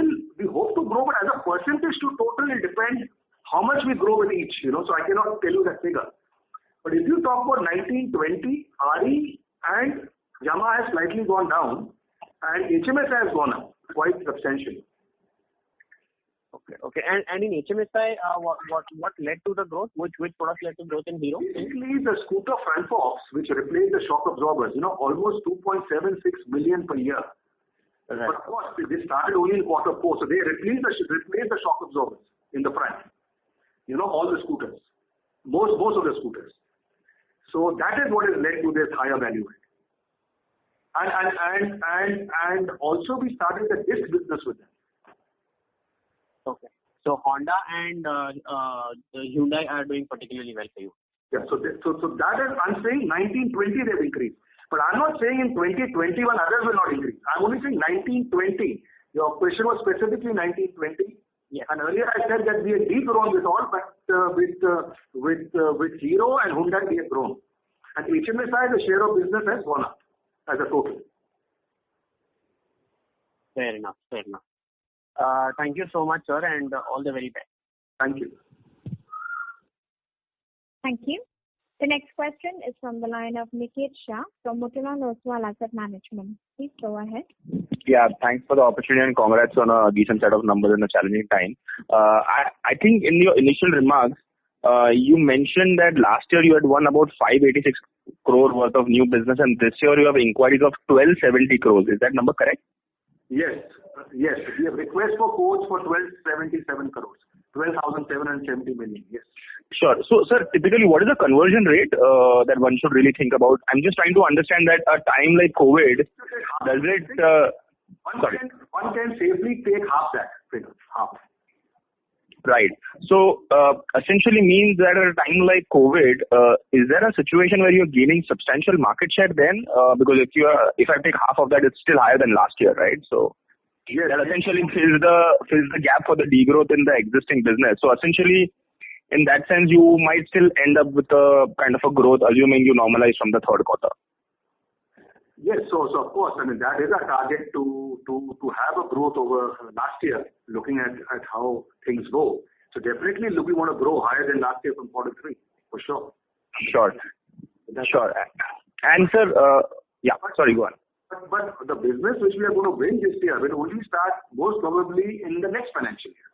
Speaker 3: hope to grow, but as a percentage to total, it depends how much we grow with each. So I cannot tell you that figure. But if you talk about 1920, RE and Yamaha has slightly gone down, and HMSI has gone up quite substantially.
Speaker 9: Okay. And in HMSI, what led to the growth? Which product led to growth in Hero?
Speaker 3: Basically, the scooter front forks, which replace the shock absorbers, almost 2.76 million per year. Right. But of course, they started only in Q4, so they replaced the shock absorbers in the front. All the scooters, most of the scooters. So that is what has led to this higher value. And also we started the disc business with them.
Speaker 9: Okay. So Honda and Hyundai are doing particularly well for you.
Speaker 3: Yeah. So that is, I'm saying 1920 they've increased. But I'm not saying in 2021 others will not increase. I'm only saying 1920. Your question was specifically 1920.
Speaker 9: Yeah.
Speaker 3: And earlier I said that we had de-grown with all, but with Hero and Hyundai we have grown. And HMSI, the share of business has gone up as a total.
Speaker 9: Fair enough. Thank you so much, sir, and all the very best.
Speaker 3: Thank you.
Speaker 1: Thank you. The next question is from the line of Niket Shah from Motilal Oswal Asset Management. Please go ahead.
Speaker 10: Yeah, thanks for the opportunity and congrats on a decent set of numbers in a challenging time. I think in your initial remarks, you mentioned that last year you had won about 586 crore worth of new business, and this year you have inquiries of 1270 crores. Is that number correct?
Speaker 3: Yes. We have requests for quotes for 1277 crores. 12,770 million. Yes.
Speaker 10: Sure. So, sir, typically, what is the conversion rate that one should really think about? I'm just trying to understand that a time like COVID, does it...
Speaker 3: One can safely take half that figure. Half.
Speaker 10: Right. So, essentially means that at a time like COVID, is there a situation where you're gaining substantial market share then? Because if I take half of that, it's still higher than last year, right? So, yes, that essentially fills the gap for the degrowth in the existing business. So, essentially, in that sense, you might still end up with a kind of a growth, assuming you normalize from the third quarter.
Speaker 3: Yes, so of course, I mean, that is our target to have a growth over last year, looking at how things go. So definitely, we want to grow higher than last year from Q3, for sure.
Speaker 10: Sure. And sir, go on.
Speaker 3: But the business which we are going to win this year will only start most probably in the next financial year.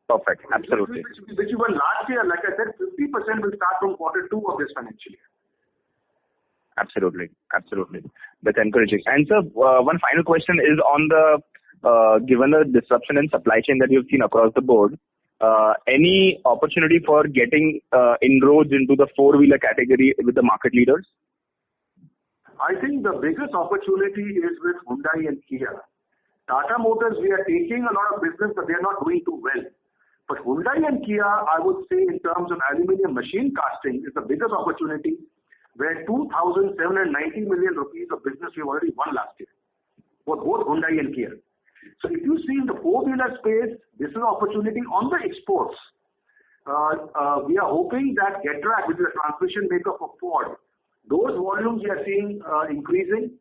Speaker 10: Perfect. Absolutely.
Speaker 3: Which you won last year, like I said, 50% will start from Q2 of this financial year.
Speaker 10: Absolutely. That's encouraging. And sir, one final question is on the, given the disruption in supply chain that you've seen across the board, any opportunity for getting inroads into the four-wheeler category with the market leaders?
Speaker 3: I think the biggest opportunity is with Hyundai and Kia. Tata Motors, we are taking a lot of business, but they are not doing too well. But Hyundai and Kia, I would say in terms of aluminium machine casting, is the biggest opportunity, where 2,790 million rupees of business we've already won last year for both Hyundai and Kia. So if you see in the four-wheeler space, this is an opportunity on the exports. we are hoping that Getrack, which is a transmission maker for Ford, those volumes we are seeing increasing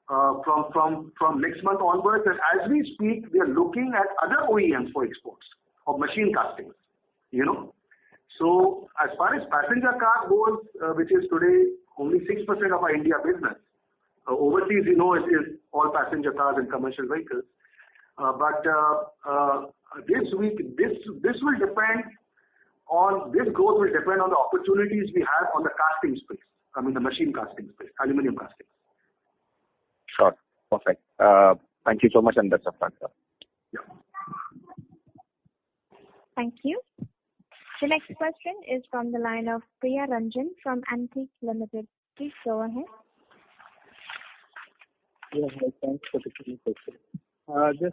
Speaker 3: from next month onwards. And as we speak, we are looking at other OEMs for exports of machine castings. So as far as passenger car goes, which is today only 6% of our India business. Overseas, it is all passenger cars and commercial vehicles. But this will depend on this growth will depend on the opportunities we have on the casting space. The machine casting space, aluminum casting.
Speaker 10: Sure. Perfect. Thank you so much, and best of luck, sir.
Speaker 3: Yeah.
Speaker 1: Thank you. The next question is from the line of Priya Ranjan from Antique Limited. Please go ahead.
Speaker 11: Yeah, thanks for taking the question.
Speaker 1: Sorry to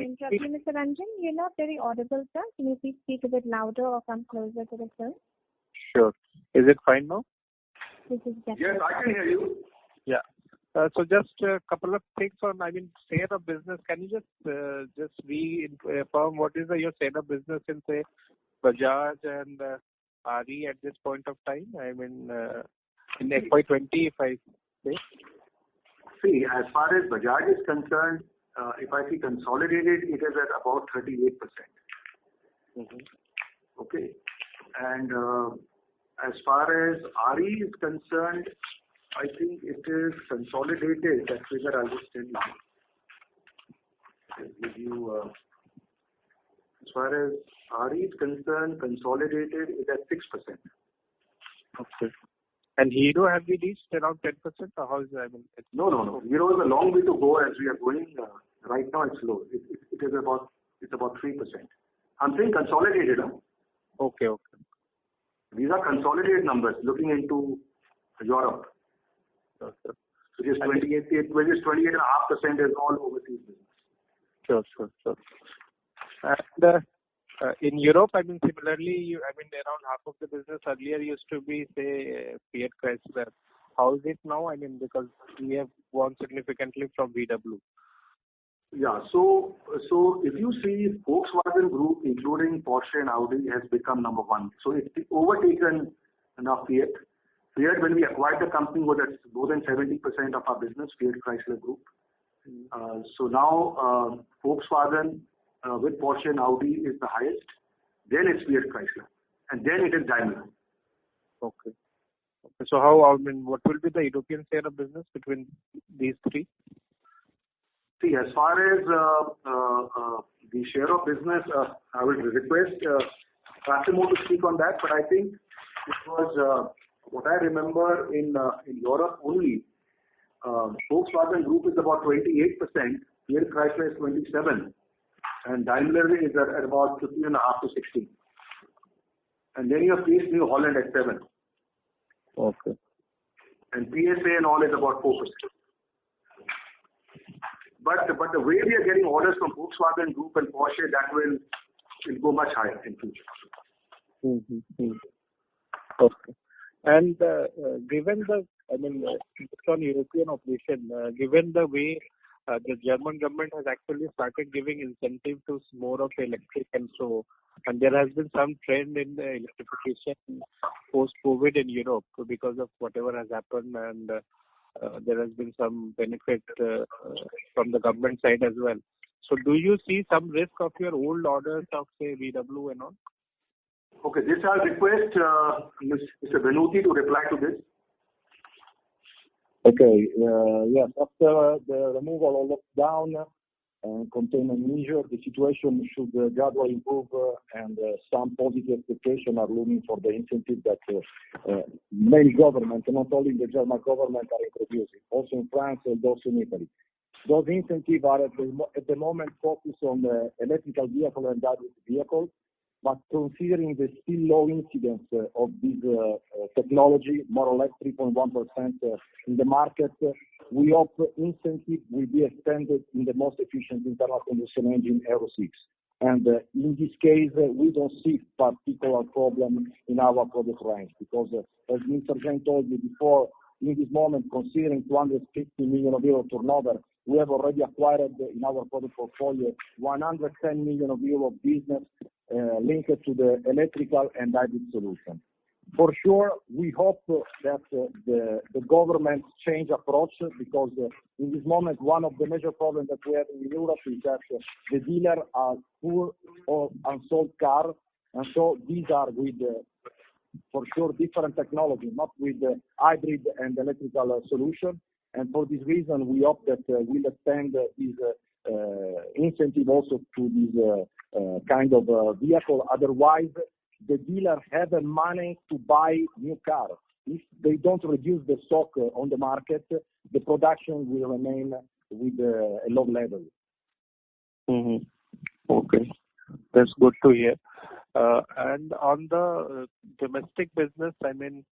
Speaker 1: interrupt you, Mr. Ranjan. You're not very audible, sir. Can you please speak a bit louder or come closer to the phone?
Speaker 11: Sure. Is it fine now?
Speaker 1: This is better.
Speaker 3: Yes, I can hear you.
Speaker 11: Yeah. So just a couple of things on, share of business. Can you just reaffirm what is your share of business in, say, Bajaj and RE at this point of time? In FY20, if I say.
Speaker 3: See, as far as Bajaj is concerned, if I see consolidated, it is at about 38%.
Speaker 11: Mm-hmm.
Speaker 3: Okay. And as far as RE is concerned, I think it is consolidated. That figure I'll just tell you. I'll give you. As far as RE is concerned, consolidated is at 6%.
Speaker 11: Okay. And Hero, have we reached around 10%, or how is it?
Speaker 3: No. Hero is a long way to go as we are going. Right now it's low. It's about 3%. I'm saying consolidated.
Speaker 11: Okay.
Speaker 3: These are consolidated numbers looking into Europe.
Speaker 11: Okay.
Speaker 3: Which is 28.5% is all overseas business.
Speaker 11: Sure. And in Europe, similarly, around half of the business earlier used to be, say, Fiat Chrysler. How is it now? Because we have won significantly from VW.
Speaker 3: Yeah. So if you see, Volkswagen Group, including Porsche and Audi, has become number one. So it's overtaken now Fiat. Fiat, when we acquired the company, was at more than 70% of our business, Fiat Chrysler Group. So now Volkswagen with Porsche and Audi is the highest. Then it's Fiat Chrysler. And then it is Daimler.
Speaker 11: Okay. So what will be the European share of business between these three?
Speaker 3: See, as far as the share of business, I would request Massimo to speak on that. But I think it was what I remember in Europe only. Volkswagen Group is about 28%, Fiat Chrysler is 27%, and Daimler is at about 15.5 to 16. And then you have New Holland at 7%.
Speaker 11: Okay.
Speaker 3: And PSA and all is about 4%. But the way we are getting orders from Volkswagen Group and Porsche, that will go much higher in future.
Speaker 11: Mm-hmm. Okay. And given the, based on European operation, given the way the German government has actually started giving incentive to more of electric, and there has been some trend in the electrification post-COVID in Europe because of whatever has happened, and there has been some benefit from the government side as well. So do you see some risk of your old orders of, say, VW and all?
Speaker 3: Okay, this I'll request Mr. Venuti to reply to this.
Speaker 8: Okay, yes, after the removal of lockdown and containment measures, the situation should gradually improve, and some positive expectations are looming for the incentive that many governments, not only the German government, are introducing, also in France and also in Italy. Those incentives are at the moment focused on the electrical vehicle and hybrid vehicles, but considering the still low incidence of this technology, more or less 3.1% in the market, we hope incentive will be extended in the most efficient internal combustion engine Euro 6. And in this case, we don't see particular problem in our product range, because as Mr. Jain told you before, in this moment, considering 250 million euro turnover, we have already acquired in our product portfolio 110 million euro of business linked to the electrical and hybrid solution. For sure, we hope that the government change approach, because in this moment, one of the major problems that we have in Europe is that the dealers are full of unsold cars, and so these are with, for sure, different technology, not with the hybrid and electrical solution. And for this reason, we hope that we'll extend this incentive also to this kind of vehicle. Otherwise, the dealers have the money to buy new cars. If they don't reduce the stock on the market, the production will remain with a low level.
Speaker 11: Mm-hmm. Okay, that's good to hear. And on the domestic business, I mean,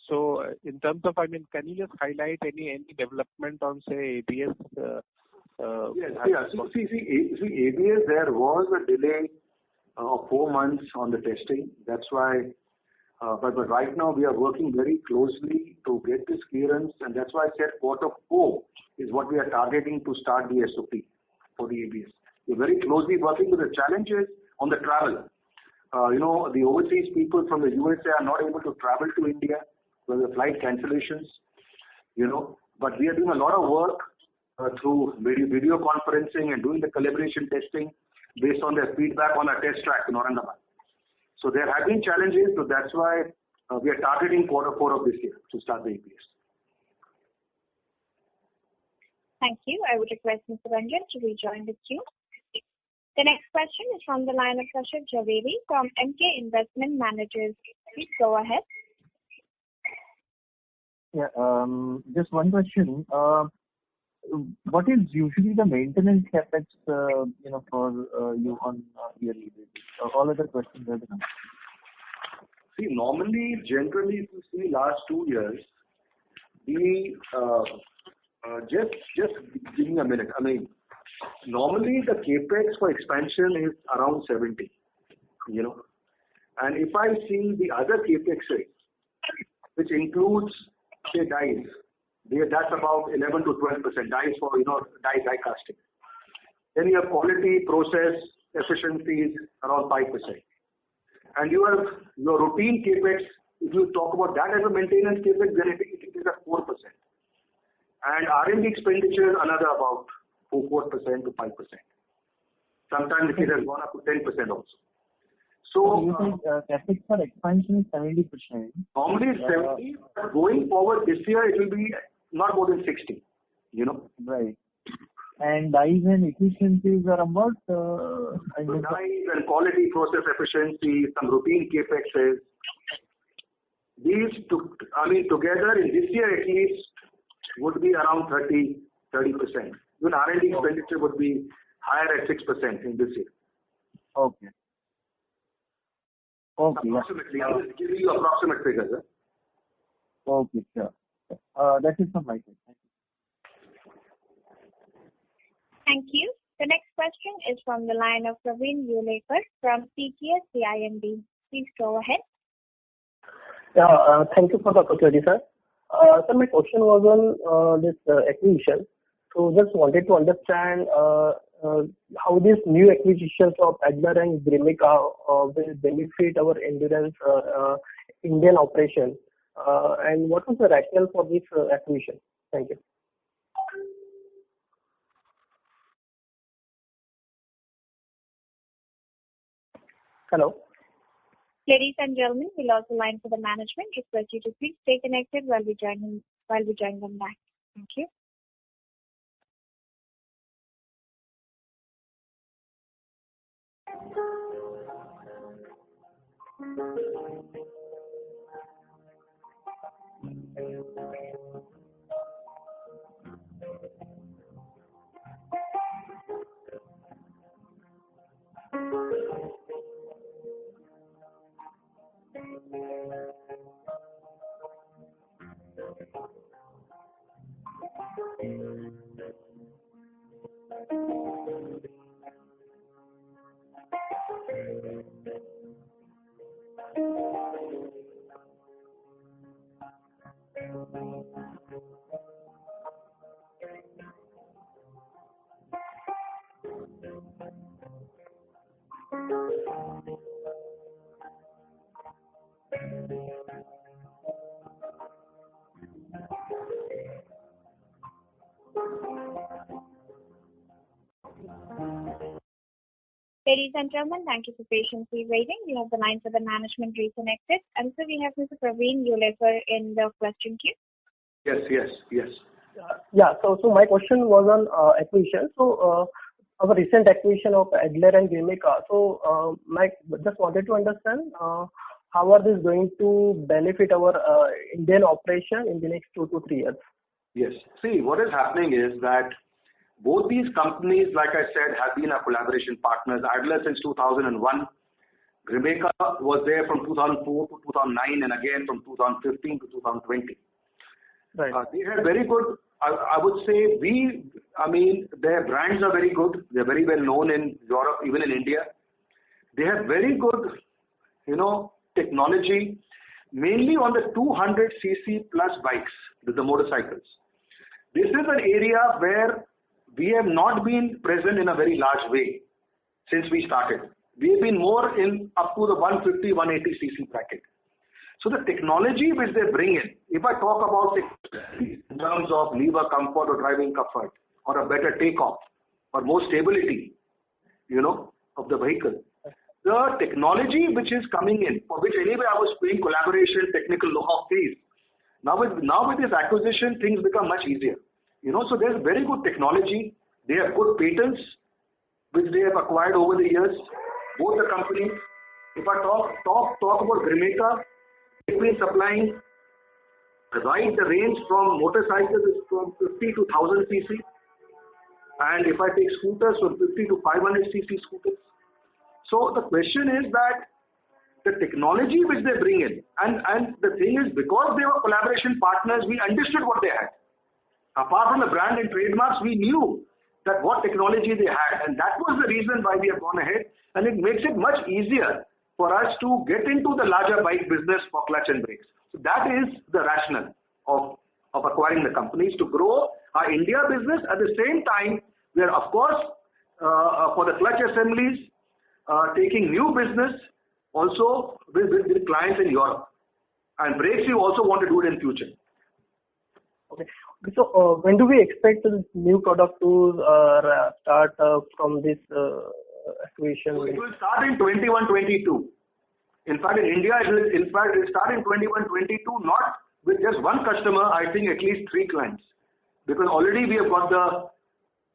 Speaker 11: so in terms of, I mean, can you just highlight any development on, say, ABS?
Speaker 3: Yes, yeah. See, ABS, there was a delay of 4 months on the testing. That's why, but right now we are working very closely to get this clearance, and that's why I said Q4 is what we are targeting to start the SOP for the ABS. We're very closely working with the challenges on the travel. The overseas people from the USA are not able to travel to India because of flight cancellations, but we are doing a lot of work through video conferencing and doing the calibration testing based on their feedback on our test track in Aurangabad. So there have been challenges, so that's why we are targeting Q4 of this year to start the ABS.
Speaker 1: Thank you. I would request Mr. Ranjan to rejoin the queue. The next question is from the line of Kashyap Javeri from MK Investment Managers. Please go ahead.
Speaker 12: Yeah, just one question. What is usually the maintenance capex, for you on yearly basis? All other questions are done.
Speaker 3: See, normally, generally, if you see last 2 years, we just give me a minute. I mean, normally the capex for expansion is around 70, and if I see the other capexes, which includes say dies, that's about 11 to 12%. Dies for die casting. Then you have quality, process, efficiencies around 5%, and you have your routine capex. If you talk about that as a maintenance capex, then it is at 4%, and R&D expenditure another about 4% to 5%. Sometimes it has gone up to 10% also. So
Speaker 12: you think capex for expansion is 70%?
Speaker 3: Normally it's 70. Going forward this year, it will be not more than 60.
Speaker 12: Right. And dies and efficiencies are about.
Speaker 3: Dies and quality, process efficiency, some routine capexes. These together in this year at least would be around 30%. Even R&D expenditure would be higher at 6% in this year.
Speaker 12: Okay.
Speaker 3: Approximately. I'm just giving you approximate figures.
Speaker 12: Okay, sure. That is from my side.
Speaker 1: Thank you. The next question is from the line of Praveen Yulekar from CKS CIMB. Please go ahead.
Speaker 13: Yeah, thank you for the opportunity, sir. So my question was on this acquisition. So just wanted to understand how these new acquisitions of Adler and Grimica will benefit our endurance Indian operation, and what was the rationale for this acquisition? Thank you. Hello.
Speaker 1: Ladies and gentlemen, we lost the line for the management. Request you to please stay connected while we join them back. Thank you. Ladies and gentlemen, thank you for patiently waiting. We have the line for the management reconnected. And so we have Mr. Praveen Yulekar in the question queue.
Speaker 3: Yes.
Speaker 13: Yeah. So my question was on acquisition. So our recent acquisition of Adler and Grimeca. So Mike, just wanted to understand how are this going to benefit our Indian operation in the next 2 to 3 years?
Speaker 3: Yes. See, what is happening is that both these companies, like I said, have been our collaboration partners. Adler since 2001. Grimeca was there from 2004 to 2009 and again from 2015 to 2020.
Speaker 13: Right.
Speaker 3: They have very good, I would say, their brands are very good. They're very well known in Europe, even in India. They have very good, technology, mainly on the 200cc plus bikes, the motorcycles. This is an area where we have not been present in a very large way since we started. We've been more in up to the 150, 180cc bracket. So the technology which they bring in, if I talk about it in terms of lever comfort or driving comfort or a better takeoff or more stability, of the vehicle, the technology which is coming in, for which anyway I was paying collaboration, technical know-how fees. Now with this acquisition, things become much easier. So there's very good technology. They have good patents, which they have acquired over the years. Both the companies. If I talk about Grimeca, they've been supplying the range from motorcycles is from 50 to 1000 cc, and if I take scooters from 50 to 500 cc scooters. So the question is that the technology which they bring in, and the thing is, because they were collaboration partners, we understood what they had. Apart from the brand and trademarks, we knew that what technology they had, and that was the reason why we have gone ahead, and it makes it much easier for us to get into the larger bike business for clutch and brakes. So that is the rationale of acquiring the companies, to grow our India business. At the same time, we are, of course, for the clutch assemblies, taking new business also with clients in Europe. And brakes, we also want to do it in future.
Speaker 13: Okay. So when do we expect this new product to start from this acquisition?
Speaker 3: So it will start in 21-22. In fact, in India, it will start in 21-22, not with just one customer, I think at least 3 clients. Because already we have got the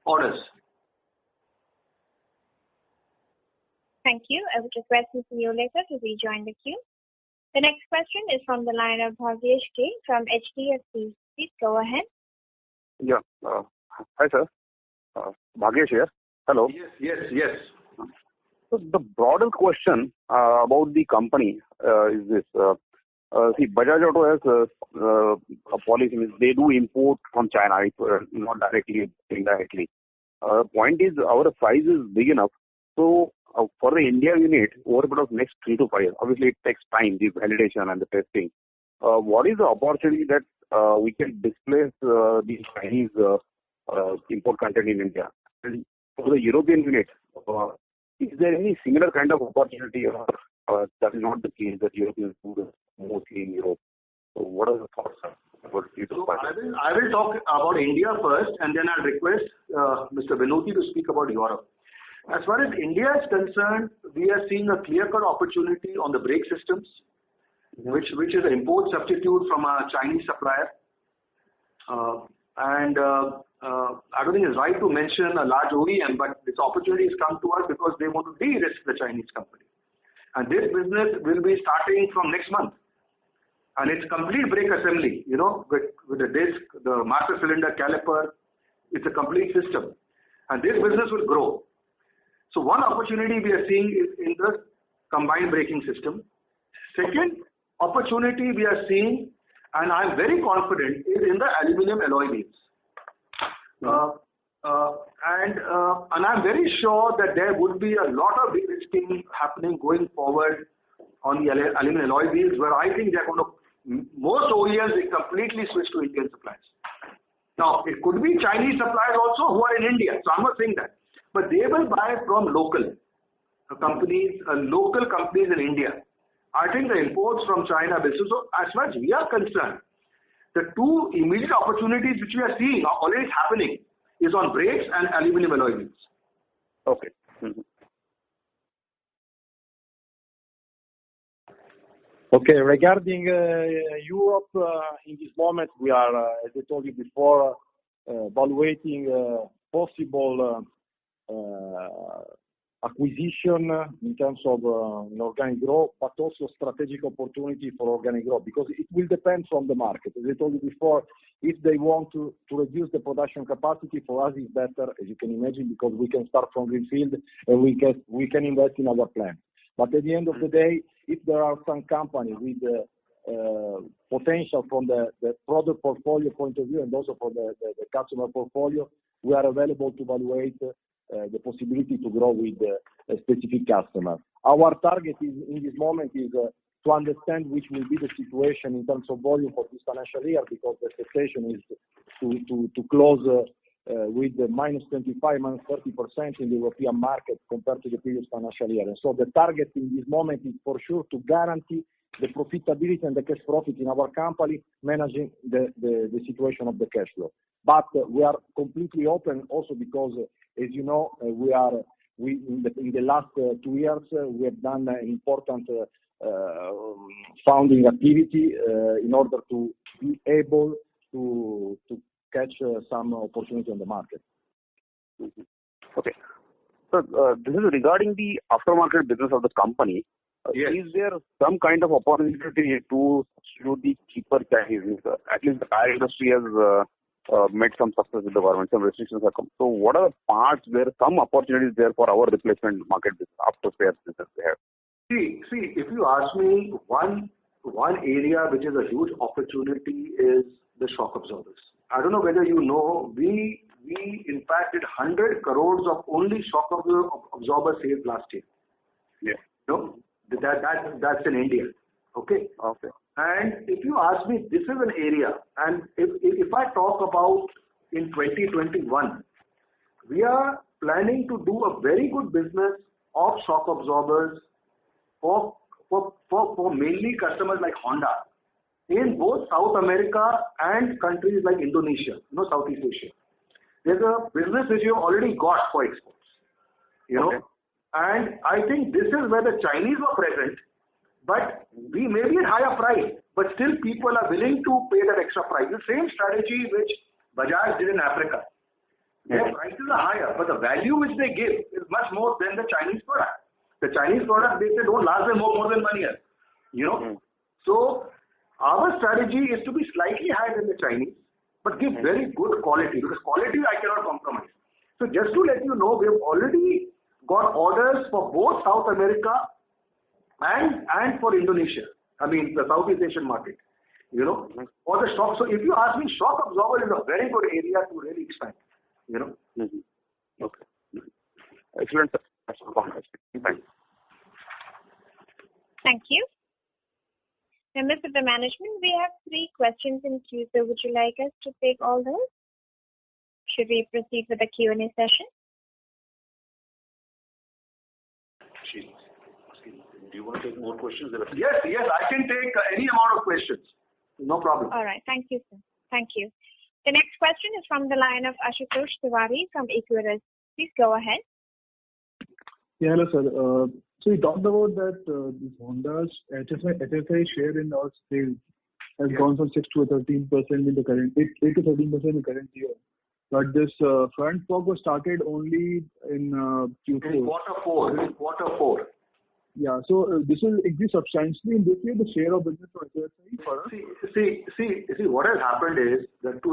Speaker 3: orders.
Speaker 1: Thank you. I would request Mr. Yulekar to rejoin the queue. The next question is from the line of Bhagesh K from HDFC. Please go ahead.
Speaker 14: Yeah. Hi, sir. Bhagesh here. Hello.
Speaker 3: Yes.
Speaker 14: So the broader question about the company is this. See, Bajaj Auto has a policy, they do import from China, not directly, indirectly. Point is, our size is big enough. So for the India unit, over the next 3 to 5 years, obviously it takes time, the validation and the testing. What is the opportunity that we can displace the Chinese import content in India? And for the European unit, is there any similar kind of opportunity, or that is not the case, that Europeans do this mostly in Europe? So what are the thoughts about it?
Speaker 3: So I will talk about India first, and then I'll request Mr. Vinoti to speak about Europe. As far as India is concerned, we are seeing a clear-cut opportunity on the brake systems, which is an import substitute from a Chinese supplier. I don't think it's right to mention a large OEM, but this opportunity has come to us because they want to de-risk the Chinese company. And this business will be starting from next month. And it's complete brake assembly, with the disc, the master cylinder caliper. It's a complete system. And this business will grow. So one opportunity we are seeing is in the combined braking system. Second opportunity we are seeing, and I'm very confident, is in the aluminum alloy wheels. And I'm very sure that there would be a lot of de-risking happening going forward on the aluminum alloy wheels, where I think they're going to, most OEMs will completely switch to Indian suppliers. Now, it could be Chinese suppliers also who are in India, so I'm not saying that. But they will buy from local companies in India. I think the imports from China will. So as far as we are concerned, the 2 immediate opportunities which we are seeing are already happening is on brakes and aluminum alloy wheels.
Speaker 14: Okay. Mm-hmm.
Speaker 8: Okay, regarding Europe, in this moment we are, as I told you before, evaluating possible acquisition in terms of organic growth, but also strategic opportunity for organic growth, because it will depend from the market. As I told you before, if they want to reduce the production capacity, for us it's better, as you can imagine, because we can start from greenfield and we can invest in our plant. But at the end of the day, if there are some companies with potential from the product portfolio point of view and also for the customer portfolio, we are available to evaluate the possibility to grow with a specific customer. Our target in this moment is to understand which will be the situation in terms of volume for this financial year, because the expectation is to close with -25, -30% in the European market compared to the previous financial year. And so the target in this moment is for sure to guarantee the profitability and the cash profit in our company, managing the situation of the cash flow. But we are completely open also because, as you know, in the last 2 years, we have done an important founding activity in order to be able to catch some opportunity on the market.
Speaker 14: Mm-hmm. Okay. So this is regarding the aftermarket business of the company.
Speaker 3: Yes.
Speaker 14: Is there some kind of opportunity to substitute the cheaper Chinese? At least the tire industry has met some success with the government, some restrictions have come. So what are the parts where some opportunities there for our replacement market business, after spares business they have?
Speaker 3: See, if you ask me, one area which is a huge opportunity is the shock absorbers. I don't know whether you know, we in fact did 100 crores of only shock absorber sales last year.
Speaker 14: Yeah.
Speaker 3: No, that's in India. Okay.
Speaker 14: Okay.
Speaker 3: And if you ask me, this is an area, and if I talk about in 2021, we are planning to do a very good business of shock absorbers for mainly customers like Honda in both South America and countries like Indonesia, Southeast Asia. There's a business which you have already got for exports,
Speaker 14: Okay.
Speaker 3: And I think this is where the Chinese were present, but we may be at higher price, but still people are willing to pay that extra price. The same strategy which Bajaj did in Africa. Their prices are higher, but the value which they give is much more than the Chinese product. The Chinese product, they say, don't last them more than 1 year. So our strategy is to be slightly higher than the Chinese, but give very good quality, because quality I cannot compromise. So just to let you know, we have already got orders for both South America and for Indonesia. I mean, the Southeast Asian market, for the shock. So if you ask me, shock absorber is a very good area to really expand,
Speaker 14: Okay. Excellent. Thanks.
Speaker 1: Thank you. Members of the management, we have 3 questions in queue. So would you like us to take all those? Should we proceed with the Q&A session?
Speaker 3: Do you want to take more questions? Yes, I can take any amount of questions. No problem.
Speaker 1: All right. Thank you, sir. Thank you. The next question is from the line of Ashutosh Tiwari from Equirus. Please go ahead.
Speaker 4: Yeah, hello, sir. So you talked about that this Honda's HSI share in our sales has gone from 6 to 13% in the current 8 to 13% in the current year. But this front fork was started only in Q4.
Speaker 3: In quarter four.
Speaker 4: Yeah, so this will increase substantially in this year, the share of business for HSI for us.
Speaker 3: See, what has happened is that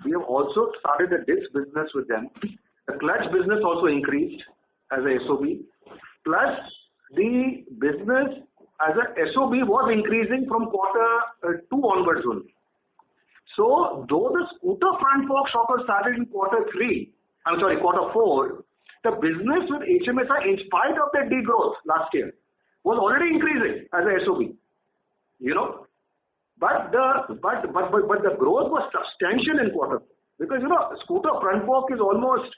Speaker 3: we have also started a disc business with them. The clutch business also increased as a SOB. Plus, the business as a SOB was increasing from quarter 2 onwards only. So, though the scooter front fork shocker started in quarter 4, the business with HMSI, in spite of the degrowth last year, was already increasing as a SOB. But the growth was substantial in quarter 4, because scooter front fork is almost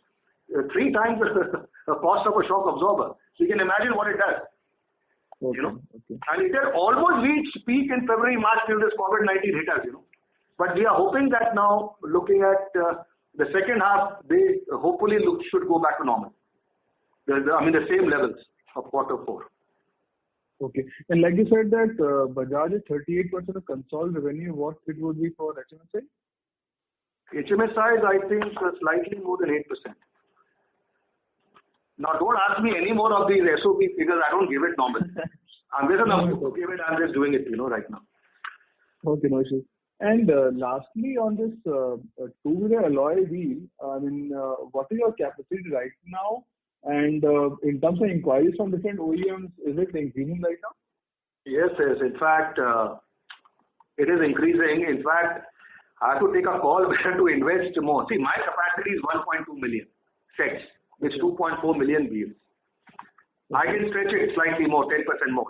Speaker 3: 3 times the cost of a shock absorber. So you can imagine what it does.
Speaker 4: Okay.
Speaker 3: And it had almost reached peak in February, March till this COVID-19 hit us. But we are hoping that now, looking at the second half, they hopefully should go back to normal. The same levels of quarter 4.
Speaker 4: Okay. And like you said that Bajaj is 38% of consolidated revenue. What it would be for HMSI?
Speaker 3: HMSI is, I think, slightly more than 8%. Now, don't ask me any more of these SOP figures. I don't give it normally. I'm just enough to give it. I'm just doing it, right now.
Speaker 4: Okay, no issues. And lastly, on this two-wheeler alloy wheel, what is your capacity right now? And in terms of inquiries from different OEMs, is it increasing right now?
Speaker 3: Yes. In fact, it is increasing. In fact, I have to take a call whether to invest more. See, my capacity is 1.2 million sets. It's 2.4 million wheels. I can stretch it slightly more, 10% more,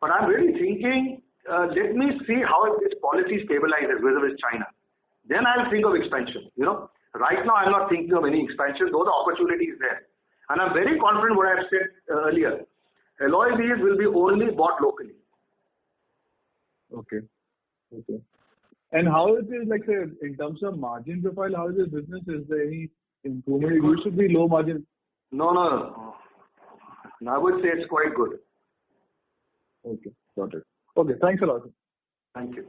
Speaker 3: But I'm really thinking, let me see how this policy stabilizes with China. Then I'll think of expansion, Right now, I'm not thinking of any expansion, though the opportunity is there. And I'm very confident what I've said earlier. Alloy wheels will be only bought locally.
Speaker 4: Okay. And how is it, like, say, in terms of margin profile, how is the business? Is there any improvement? It used to be low margin.
Speaker 3: No. I would say it's quite good.
Speaker 4: Okay, got it. Okay, thanks a lot.
Speaker 3: Thank you.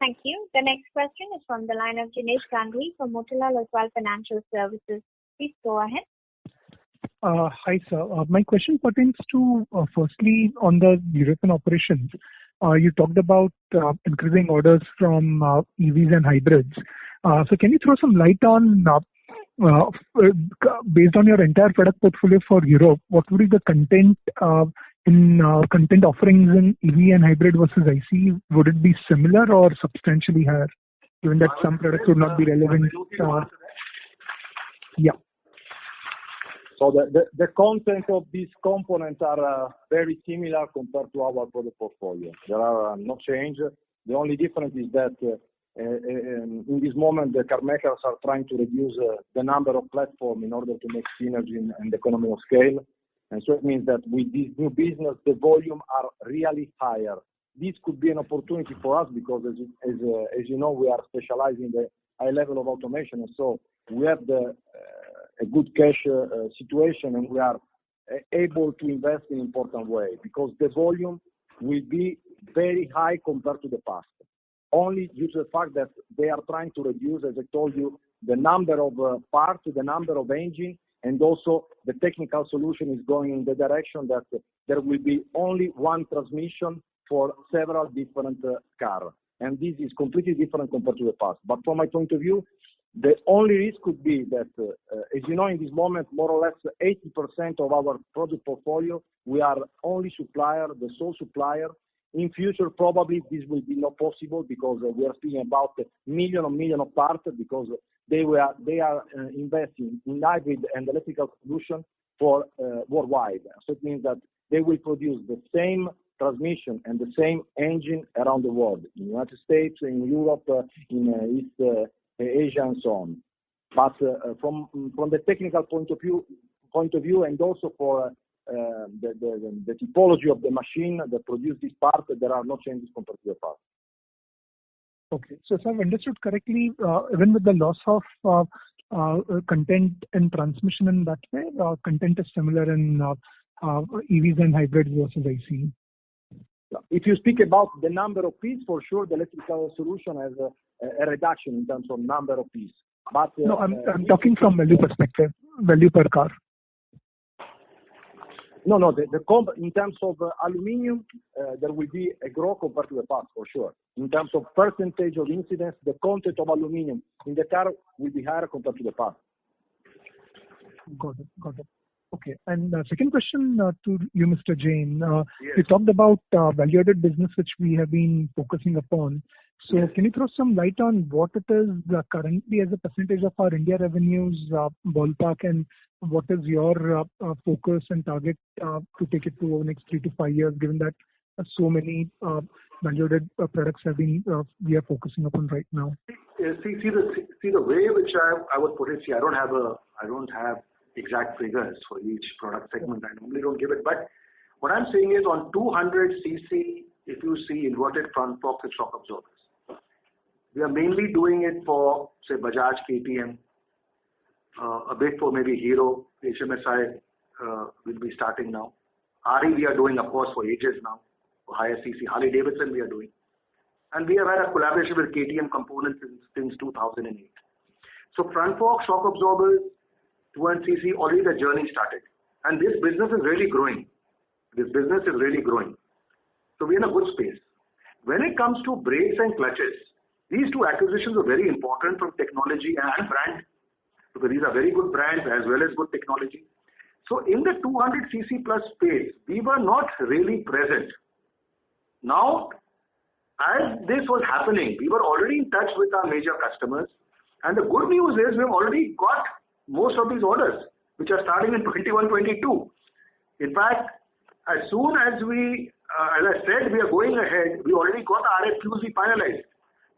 Speaker 1: Thank you. The next question is from the line of Jinesh Gandhi from Motilal Oswal Financial Services. Please go ahead.
Speaker 15: Hi, sir. My question pertains to, firstly, on the European operations. You talked about increasing orders from EVs and hybrids. So can you throw some light on, based on your entire product portfolio for Europe, what would be the content content offerings in EV and hybrid versus ICE? Would it be similar or substantially higher, given that some products would not be relevant? Yeah.
Speaker 8: So the content of these components are very similar compared to our product portfolio. There are no change. The only difference is that in this moment the car makers are trying to reduce the number of platforms in order to make synergy and economy of scale. And so it means that with this new business, the volume are really higher. This could be an opportunity for us because, as you know, we are specialized in the high level of automation, and so we have a good cash situation, and we are able to invest in an important way because the volume will be very high compared to the past. Only due to the fact that they are trying to reduce, as I told you, the number of parts, the number of engines, and also the technical solution is going in the direction that there will be only one transmission for several different cars. And this is completely different compared to the past. But from my point of view, the only risk could be that, as you know, in this moment, more or less 80% of our product portfolio, we are only supplier, the sole supplier. In future, probably this will be not possible because we are speaking about million of parts because they are investing in hybrid and electrical solution for worldwide. So it means that they will produce the same transmission and the same engine around the world, in the United States, in Europe, in East Asia, and so on. But from the technical point of view, and also for the typology of the machine that produce this part, there are no changes compared to the past.
Speaker 15: Okay. So if I've understood correctly, even with the loss of content and transmission in that way, content is similar in EVs and hybrids versus ICE.
Speaker 8: If you speak about the number of pieces, for sure, the electrical solution has a reduction in terms of number of pieces. But
Speaker 15: no, I'm talking from value perspective, value per car.
Speaker 8: No. In terms of aluminium, there will be a growth compared to the past, for sure. In terms of percentage of incidents, the content of aluminium in the car will be higher compared to the past.
Speaker 15: Got it. Okay. And second question to you, Mr. Jain.
Speaker 3: Yes.
Speaker 15: You talked about value-added business, which we have been focusing upon. So
Speaker 3: Yes.
Speaker 15: Can you throw some light on what it is currently as a percentage of our India revenues, ballpark, and what is your focus and target to take it to over the next 3 to 5 years, given that so many value-added products we are focusing upon right now?
Speaker 3: See the way which I would put it. See, I don't have exact figures for each product segment. I normally don't give it, but what I'm saying is on 200 cc, if you see inverted front forks and shock absorbers, we are mainly doing it for, say, Bajaj, KTM, a bit for maybe Hero, HMSI will be starting now. RE we are doing, of course, for ages now. For higher CC, Harley Davidson we are doing. And we have had a collaboration with KTM Components since 2008. So front fork, shock absorbers, 200cc, already the journey started. And this business is really growing. This business is really growing. So we're in a good space. When it comes to brakes and clutches, these two acquisitions are very important from technology and brand, because these are very good brands as well as good technology. So in the 200cc plus space, we were not really present. Now, as this was happening, we were already in touch with our major customers. And the good news is we've already got most of these orders, which are starting in 21-22. In fact, as soon as we, as I said, we are going ahead, we already got the RFQs we finalized,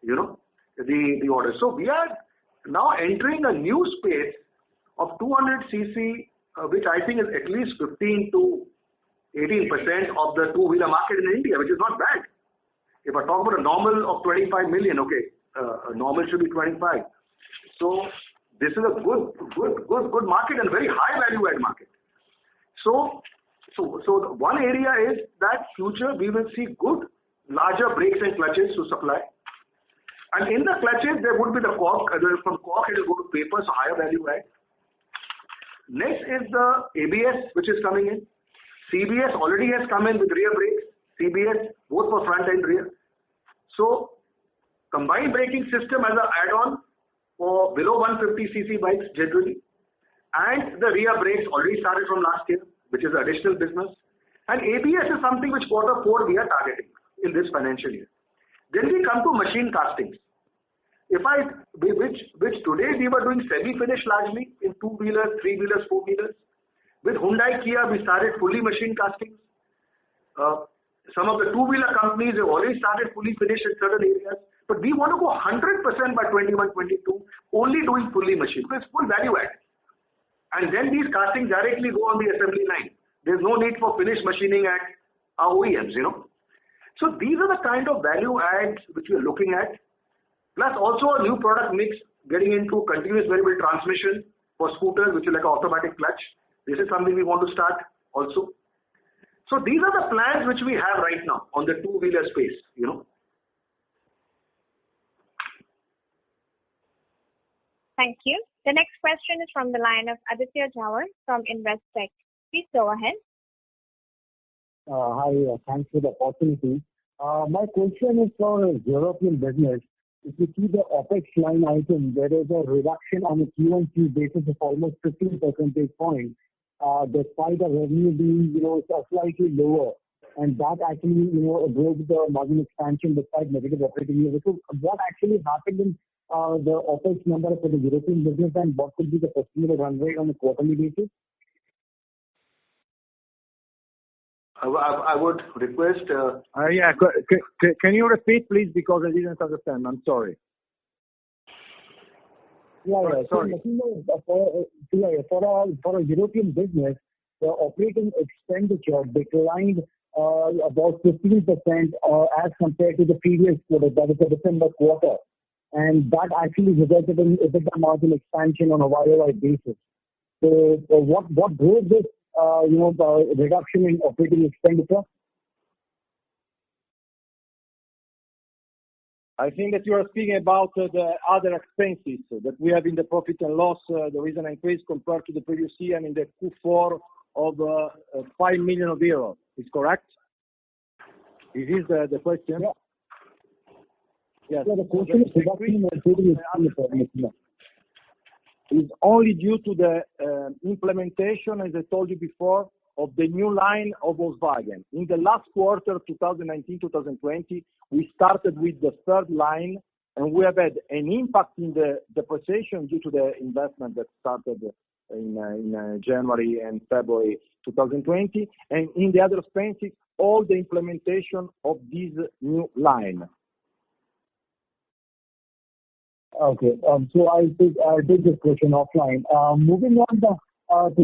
Speaker 3: the orders. So we are now entering a new space of 200cc, which I think is at least 15 to 18% of the two-wheeler market in India, which is not bad. If I talk about a normal of 25 million, okay, a normal should be 25. So this is a good market and very high value-add market. So one area is that future we will see good larger brakes and clutches to supply. And in the clutches there would be the cork. From cork it will go to paper, so higher value-add. Next is the ABS, which is coming in. CBS already has come in with rear brakes. CBS both for front and rear. So combined braking system as an add-on for below 150cc bikes generally. And the rear brakes already started from last year, which is additional business. And ABS is something which Q4 we are targeting in this financial year. Then we come to machine castings. Which today we were doing semi-finish largely in two-wheelers, three-wheelers, four-wheelers. With Hyundai, Kia, we started fully machine castings. Some of the two-wheeler companies have already started fully finished in certain areas. But we want to go 100% by 21-22, only doing fully machine. So it's full value add. And then these castings directly go on the assembly line. There's no need for finished machining at our OEMs, So these are the kind of value adds which we are looking at. Plus also a new product mix getting into continuous variable transmission for scooters, which is like an automatic clutch. This is something we want to start also. So these are the plans which we have right now on the two-wheeler space,
Speaker 1: Thank you. The next question is from the line of Aditya Jhawar from Investec. Please go ahead.
Speaker 8: Hi, thanks for the opportunity. My question is for European business. If you see the OPEX line item, there is a reduction on a Q1Q basis of almost 15 percentage points, despite the revenue being, slightly lower. And that actually, drove the margin expansion despite negative operating leverage. So what actually happened in the OPEX number for the European business, and what could be the sustainable run rate on a quarterly basis?
Speaker 3: I would request.
Speaker 8: Can you repeat, please, because I didn't understand. I'm sorry. Sorry. For a European business, the operating expenditure declined about 15% as compared to the previous quarter, that is the December quarter. And that actually resulted in EBITDA margin expansion on a YOY basis. So what drove this, reduction in operating expenditure?
Speaker 16: I think that you are speaking about the other expenses that we have in the profit and loss. There is an increase compared to the previous year and in the Q4 of 5 million euros. Is correct? Is this the question?
Speaker 8: Yeah.
Speaker 16: Yes.
Speaker 8: So the question is reduction in operating expenditure.
Speaker 16: Is only due to the implementation, as I told you before, of the new line of Volkswagen. In the last quarter, 2019-2020, we started with the third line, and we have had an impact in the depreciation due to the investment that started in January and February 2020, and in the other expenses, all the implementation of this new line.
Speaker 8: Okay. So I'll take this question offline. Moving on to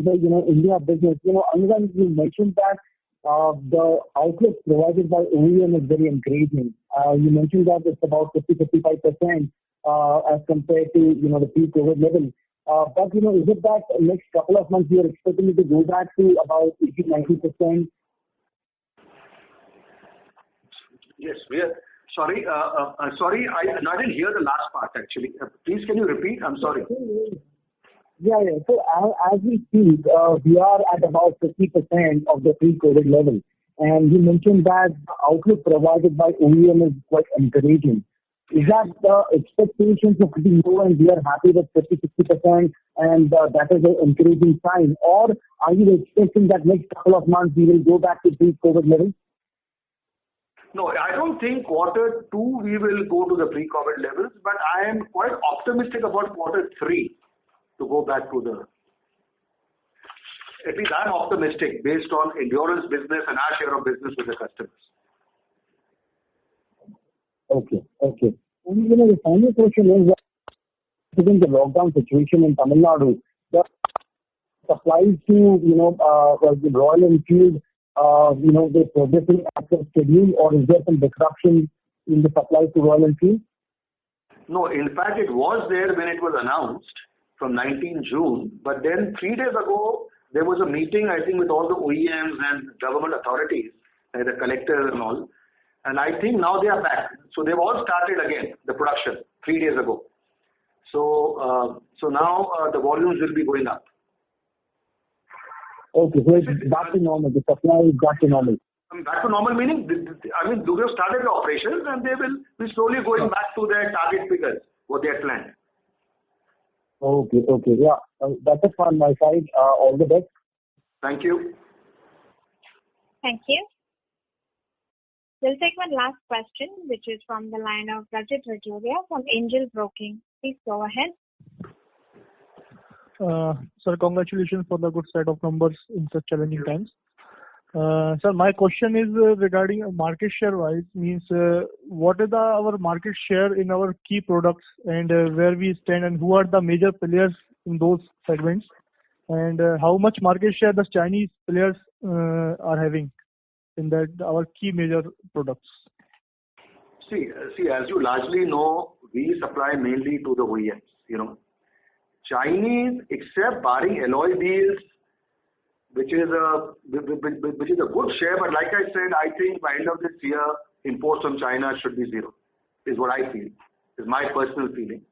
Speaker 8: the India business, Anurag, you mentioned that the outlook provided by OEM is very encouraging. You mentioned that it's about 50-55% as compared to the pre-COVID level. But is it that next couple of months you are expecting it to go back to about 80-90%
Speaker 3: Yes, we are. Sorry, sorry, I didn't hear the last part actually. Please, can you repeat? I'm sorry.
Speaker 17: Yeah. So as we speak, we are at about 50% of the pre-COVID level. And you mentioned that the outlook provided by OEM is quite encouraging. Is that the expectations are pretty low and we are happy with 50-60% and that is an encouraging sign? Or are you expecting that next couple of months we will go back to pre-COVID levels?
Speaker 3: No, I don't think quarter 2 we will go to the pre-COVID levels, but I am quite optimistic about quarter 3 to go back to the. At least I'm optimistic based on endurance business and our share of business with the customers.
Speaker 17: Okay. And the final question is, given the lockdown situation in Tamil Nadu, the supplies to the Royal Enfield, they're progressing as per schedule, or is there some disruption in the supplies to Royal Enfield?
Speaker 3: No, in fact, it was there when it was announced from 19 June, but then 3 days ago, there was a meeting, I think, with all the OEMs and government authorities, the collectors and all, and I think now they are back. So they've all started again, the production, 3 days ago. So now the volumes will be going up.
Speaker 17: Okay, so it's back to normal. The supply is back to normal.
Speaker 3: Back to normal meaning, they have started the operations and they will be slowly going back to their target figures, what they had planned.
Speaker 17: Okay, yeah. That's it from my side. All the best.
Speaker 3: Thank you.
Speaker 1: Thank you. We'll take one last question, which is from the line of Rajat Rajoria from Angel Broking. Please go ahead.
Speaker 15: Sir, congratulations for the good set of numbers in such challenging times. Sir, my question is regarding market share wise, means what is our market share in our key products and where we stand and who are the major players in those segments, and how much market share the Chinese players are having in that our key major products?
Speaker 3: See, as you largely know, we supply mainly to the OEMs, Chinese, except barring alloy wheels, which is a good share, but like I said, I think by end of this year, imports from China should be zero, is what I feel, is my personal feeling.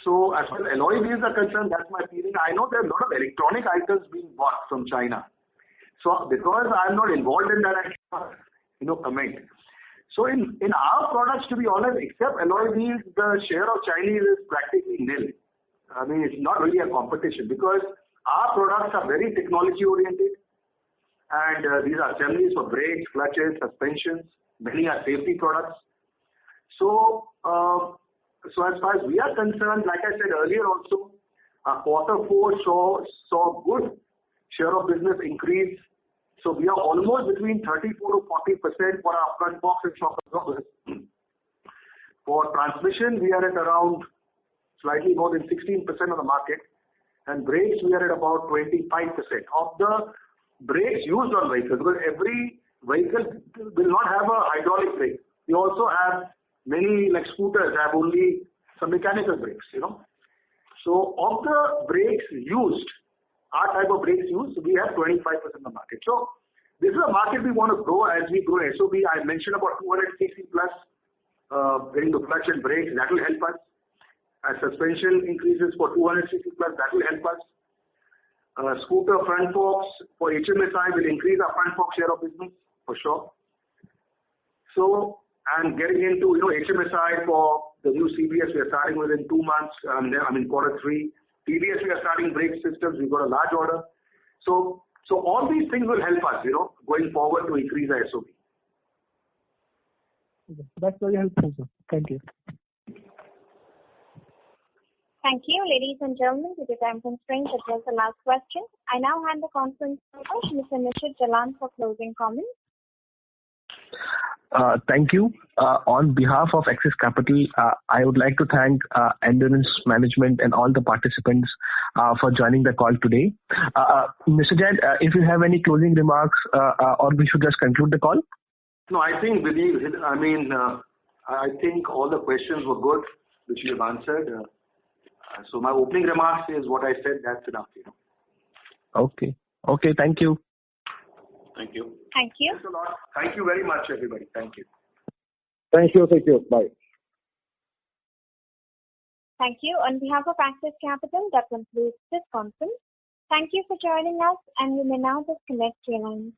Speaker 3: So as far as alloy wheels are concerned, that's my feeling. I know there are a lot of electronic items being bought from China. So because I'm not involved in that, I cannot comment. So in our products, to be honest, except alloy wheels, the share of Chinese is practically nil. I mean, it's not really a competition because our products are very technology oriented, and these are assemblies for brakes, clutches, suspensions. Many are safety products. So as far as we are concerned, like I said earlier also, quarter 4 saw good share of business increase. So we are almost between 34 to 40% for our front box and shock absorbers. For transmission, we are at around slightly more than 16% of the market, and brakes we are at about 25% of the brakes used on vehicles, because every vehicle will not have a hydraulic brake. We also have many, like scooters, have only some mechanical brakes, So of the brakes used, our type of brakes used, we have 25% of the market. So this is a market we want to grow as we grow SOB. I mentioned about 200cc plus getting the clutch and brakes, that will help us. As suspension increases for 200cc plus, that will help us. Scooter front forks for HMSI will increase our front fork share of business for sure. So, and getting into HMSI for the new CBS we are starting within 2 months. Quarter 3. TBS we are starting brake systems. We've got a large order. So all these things will help us, going forward to increase our SOB.
Speaker 15: That's very helpful, sir. Thank you.
Speaker 1: Thank you, ladies and gentlemen. Due to time constraints, that was the last question. I now hand the conference over to Mr. Nishit Jalan for closing comments.
Speaker 2: Thank you. On behalf of Axis Capital, I would like to thank Endurance Management and all the participants for joining the call today. Mr. Jain, if you have any closing remarks, or we should just conclude the call?
Speaker 3: No, I think I think all the questions were good, which you have answered. So my opening remarks is what I said. That's enough.
Speaker 2: Okay. Thank you.
Speaker 3: Thank you.
Speaker 1: Thank you.
Speaker 3: Thanks a lot. Thank you very much, everybody. Thank you.
Speaker 16: Thank you. Bye.
Speaker 1: Thank you. On behalf of Access Capital, that concludes this conference. Thank you for joining us, and you may now disconnect your lines.